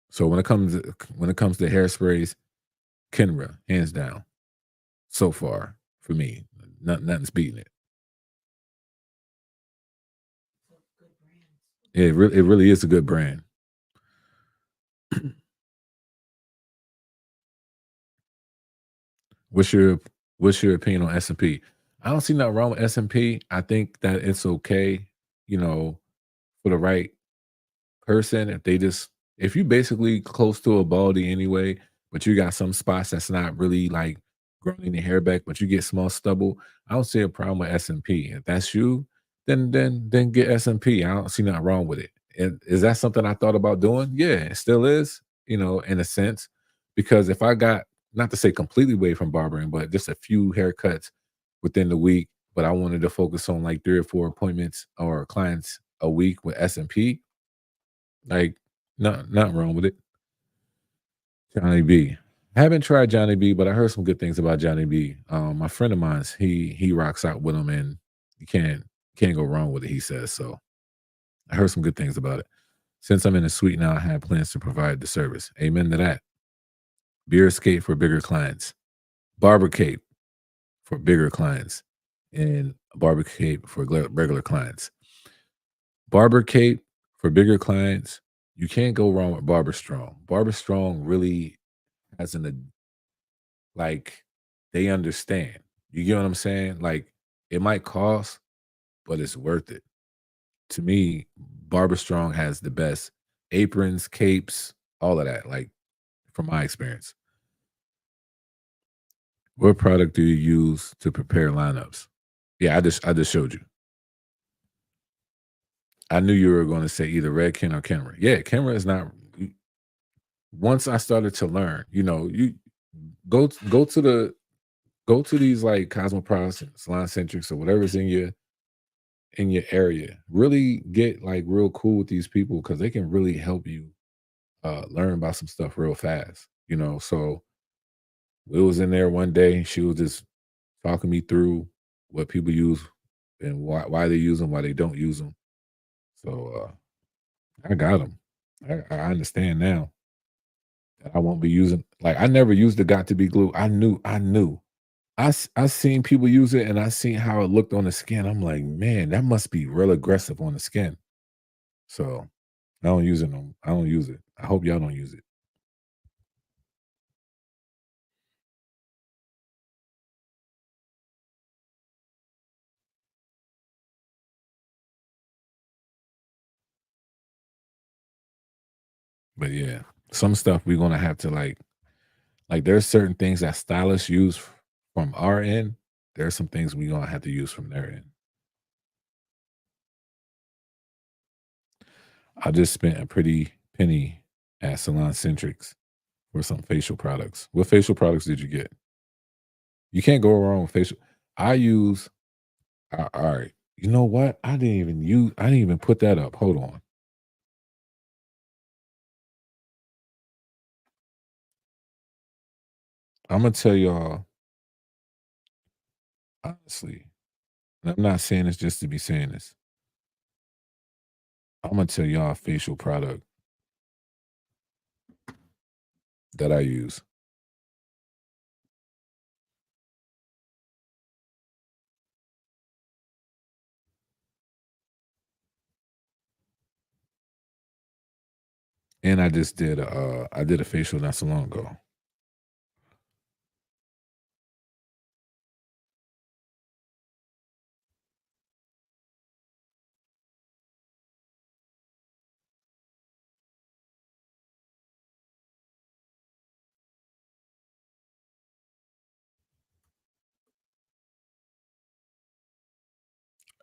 So when it comes to hairsprays, Kenra, hands down, so far for me. Nothing's beating it. Yeah, it really is a good brand. What's your what's your opinion on S&P? I don't see nothing wrong with S&P. I think that it's okay, you know, for the right person if they just if you basically close to a baldy anyway, but you got some spots that's not really like growing your hair back, but you get small stubble. I don't see a problem with S&P. If that's you, then get S&P. I don't see nothing wrong with it. And is that something I thought about doing? Yeah, it still is, in a sense. Because if I got not to say completely away from barbering, but just a few haircuts within the week, but I wanted to focus on like 3 or 4 appointments or clients a week with S&P, like, nothing wrong with it. Johnny B. I haven't tried Johnny B, but I heard some good things about Johnny B. My friend of mine's, he rocks out with him, and you can't go wrong with it. He says so. I heard some good things about it. Since I'm in the suite now, I have plans to provide the service. Amen to that. Beer skate for bigger clients, barber cape for bigger clients, and barber cape for regular clients. Barber cape for bigger clients. You can't go wrong with Barber Strong. Barber Strong really has like, they understand. You get what I'm saying? Like, it might cost, but it's worth it. To me, Barber Strong has the best aprons, capes, all of that, like, from my experience. What product do you use to prepare lineups? Yeah, I just showed you. I knew you were gonna say either Redken or Kenra. Yeah, Kenra is not once I started to learn, you go to these like Cosmoprods and Salon Centrics or whatever's in your area. Really get like real cool with these people because they can really help you learn about some stuff real fast. So we was in there one day. She was just talking me through what people use and why they use them, why they don't use them. So I got them. I understand now that I won't be using like I never used the got to be glue. I knew. I seen people use it and I seen how it looked on the skin. I'm like, man, that must be real aggressive on the skin. So I don't use it. No, I don't use it. I hope y'all don't use it. But yeah, some stuff we're gonna have to like there's certain things that stylists use from our end. There's some things we're gonna have to use from their end. I just spent a pretty penny at Salon Centrics for some facial products. What facial products did you get? You can't go wrong with facial. I use all right. You know what? I didn't even put that up. Hold on. I'm gonna tell y'all honestly, and I'm not saying this just to be saying this. I'm gonna tell y'all a facial product that I use. And I did a facial not so long ago.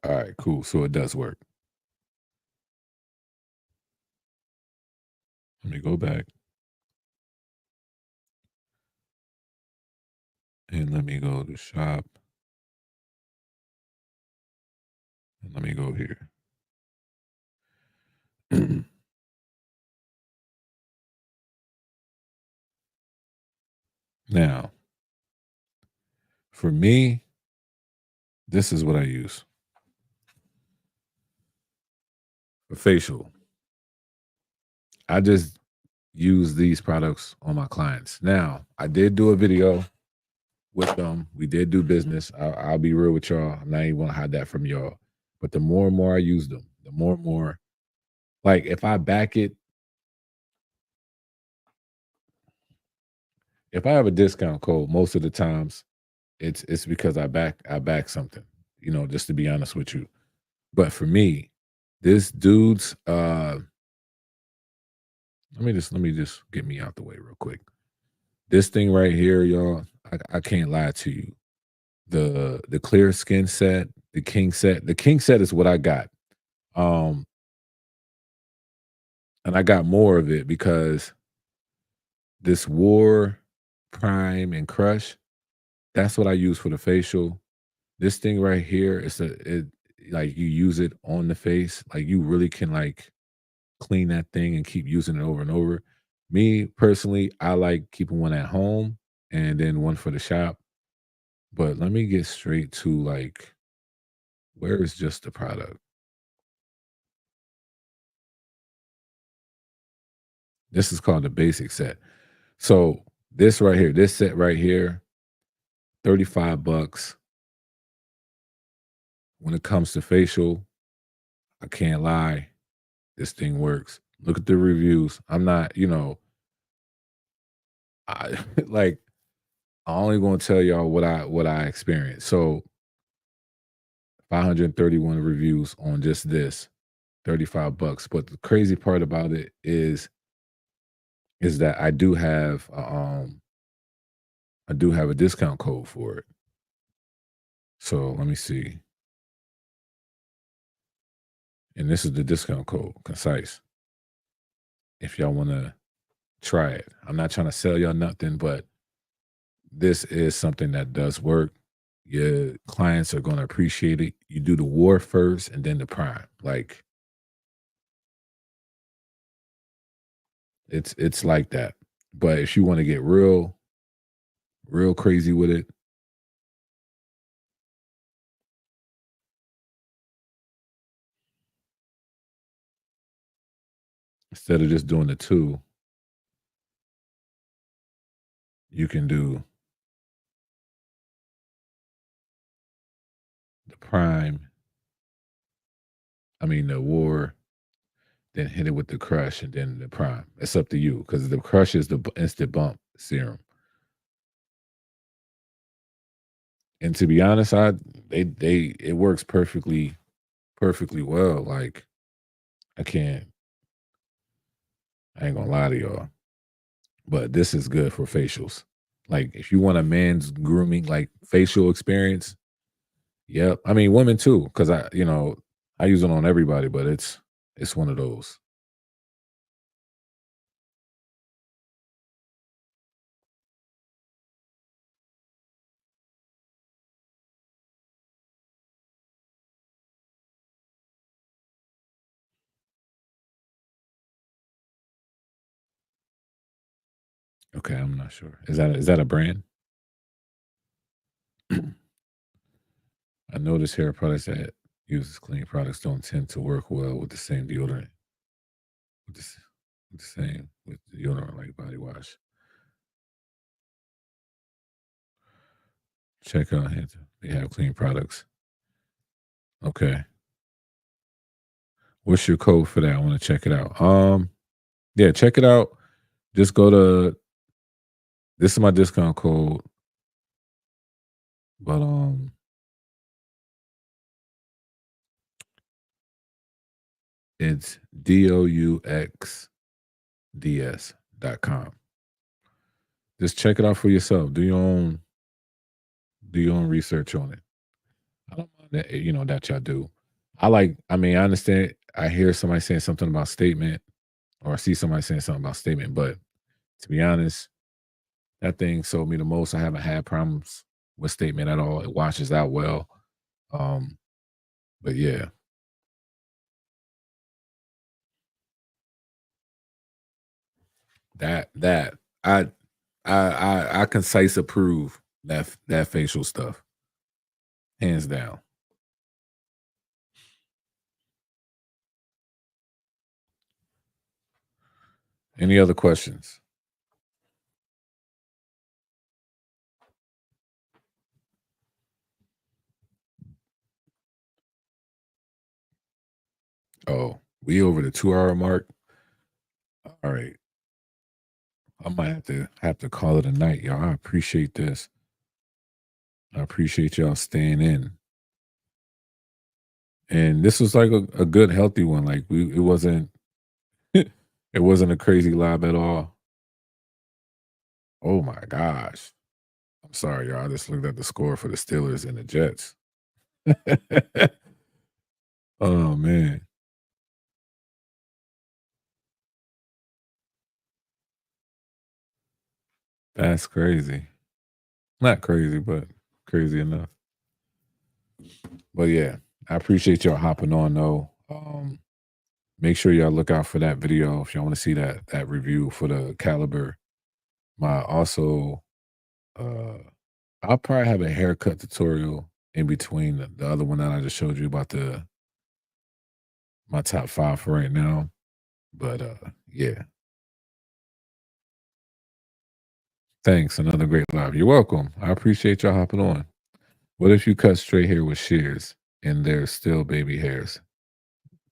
All right, cool. So it does work. Let me go back and let me go to shop and let me go here. Now, for me, This is what I use for facial. I just use these products on my clients. Now, I did do a video with them. We did do business. I'll be real with y'all. I'm not even gonna hide that from y'all. But the more and more I use them, the more and more, like if I back it, if I have a discount code, most of the times it's because I back something, just to be honest with you. But for me, this dude's let me just get me out the way real quick. This thing right here, y'all, I can't lie to you. The clear skin set, the king set. The king set is what I got. Um, and I got more of it because this War, Prime, and Crush, that's what I use for the facial. This thing right here, it like you use it on the face, like you really can like clean that thing and keep using it over and over. Me personally, I like keeping one at home and then one for the shop. But let me get straight to like where is just the product? This is called the basic set. So this right here, this set right here, 35 bucks. When it comes to facial, I can't lie. This thing works. Look at the reviews. I'm not, I like I only gonna tell y'all what I experienced. So 531 reviews on just this, 35 bucks. But the crazy part about it is that I do have a discount code for it. So let me see. And this is the discount code, concise. If y'all wanna try it. I'm not trying to sell y'all nothing, but this is something that does work. Your clients are gonna appreciate it. You do the war first and then the prime. Like it's like that. But if you want to get real crazy with it, instead of just doing the two, you can do the prime, I mean the war, then hit it with the crush and then the prime. It's up to you because the crush is the instant bump serum. And to be honest, they it works perfectly well. Like I can't I ain't gonna lie to y'all. But this is good for facials. Like if you want a man's grooming like facial experience, yep. I mean women too, because I use it on everybody, but it's one of those. Okay, I'm not sure. Is that a brand? I noticed hair products that uses clean products don't tend to work well with the same deodorant. With the, s- with the same with deodorant like body wash. Check out Hint. They have clean products. Okay. What's your code for that? I want to check it out. Yeah, check it out. Just go to this is my discount code, but it's DOUXDS.com. Just check it out for yourself. Do your own research on it. I don't mind that that y'all do. I understand I hear somebody saying something about statement or I see somebody saying something about statement, but to be honest, that thing sold me the most. I haven't had problems with statement at all. It washes out well. Um, but yeah, that I concise approve that facial stuff. hands down. Any other questions? Oh, we over the 2 hour mark. All right. I might have to call it a night, y'all. I appreciate this. I appreciate y'all staying in. And this was like a good healthy one. Like we it wasn't it wasn't a crazy lob at all. Oh my gosh. I'm sorry, y'all. I just looked at the score for the Steelers and the Jets. Oh man. That's crazy. Not crazy, but crazy enough. But yeah, I appreciate y'all hopping on though. Make sure y'all look out for that video if y'all want to see that review for the caliber. My also uh I'll probably have a haircut tutorial in between the other one that I just showed you about the my top 5 for right now. But yeah. Thanks. Another great live. You're welcome. I appreciate y'all hopping on. What if you cut straight hair with shears and there's still baby hairs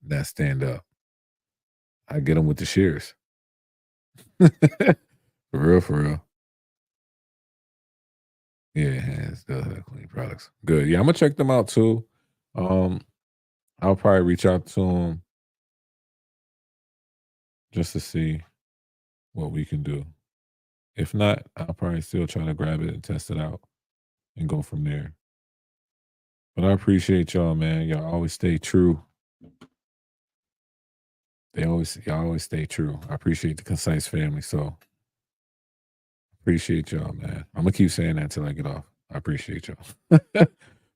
that stand up? I get them with the shears. For real, for real. Yeah, hands does have clean products. Good. Yeah, I'm gonna check them out too. Um, I'll probably reach out to them just to see what we can do. If not, I'll probably still try to grab it and test it out and go from there. But I appreciate y'all, man. Y'all always stay true. Y'all always stay true. I appreciate the concise family. So appreciate y'all, man. I'm gonna keep saying that till I get off. I appreciate y'all.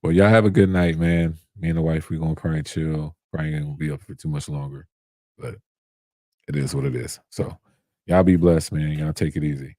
Well, y'all have a good night, man. Me and the wife, we gonna probably chill. Probably ain't gonna be up for too much longer. But it is what it is. So y'all be blessed, man. Y'all take it easy.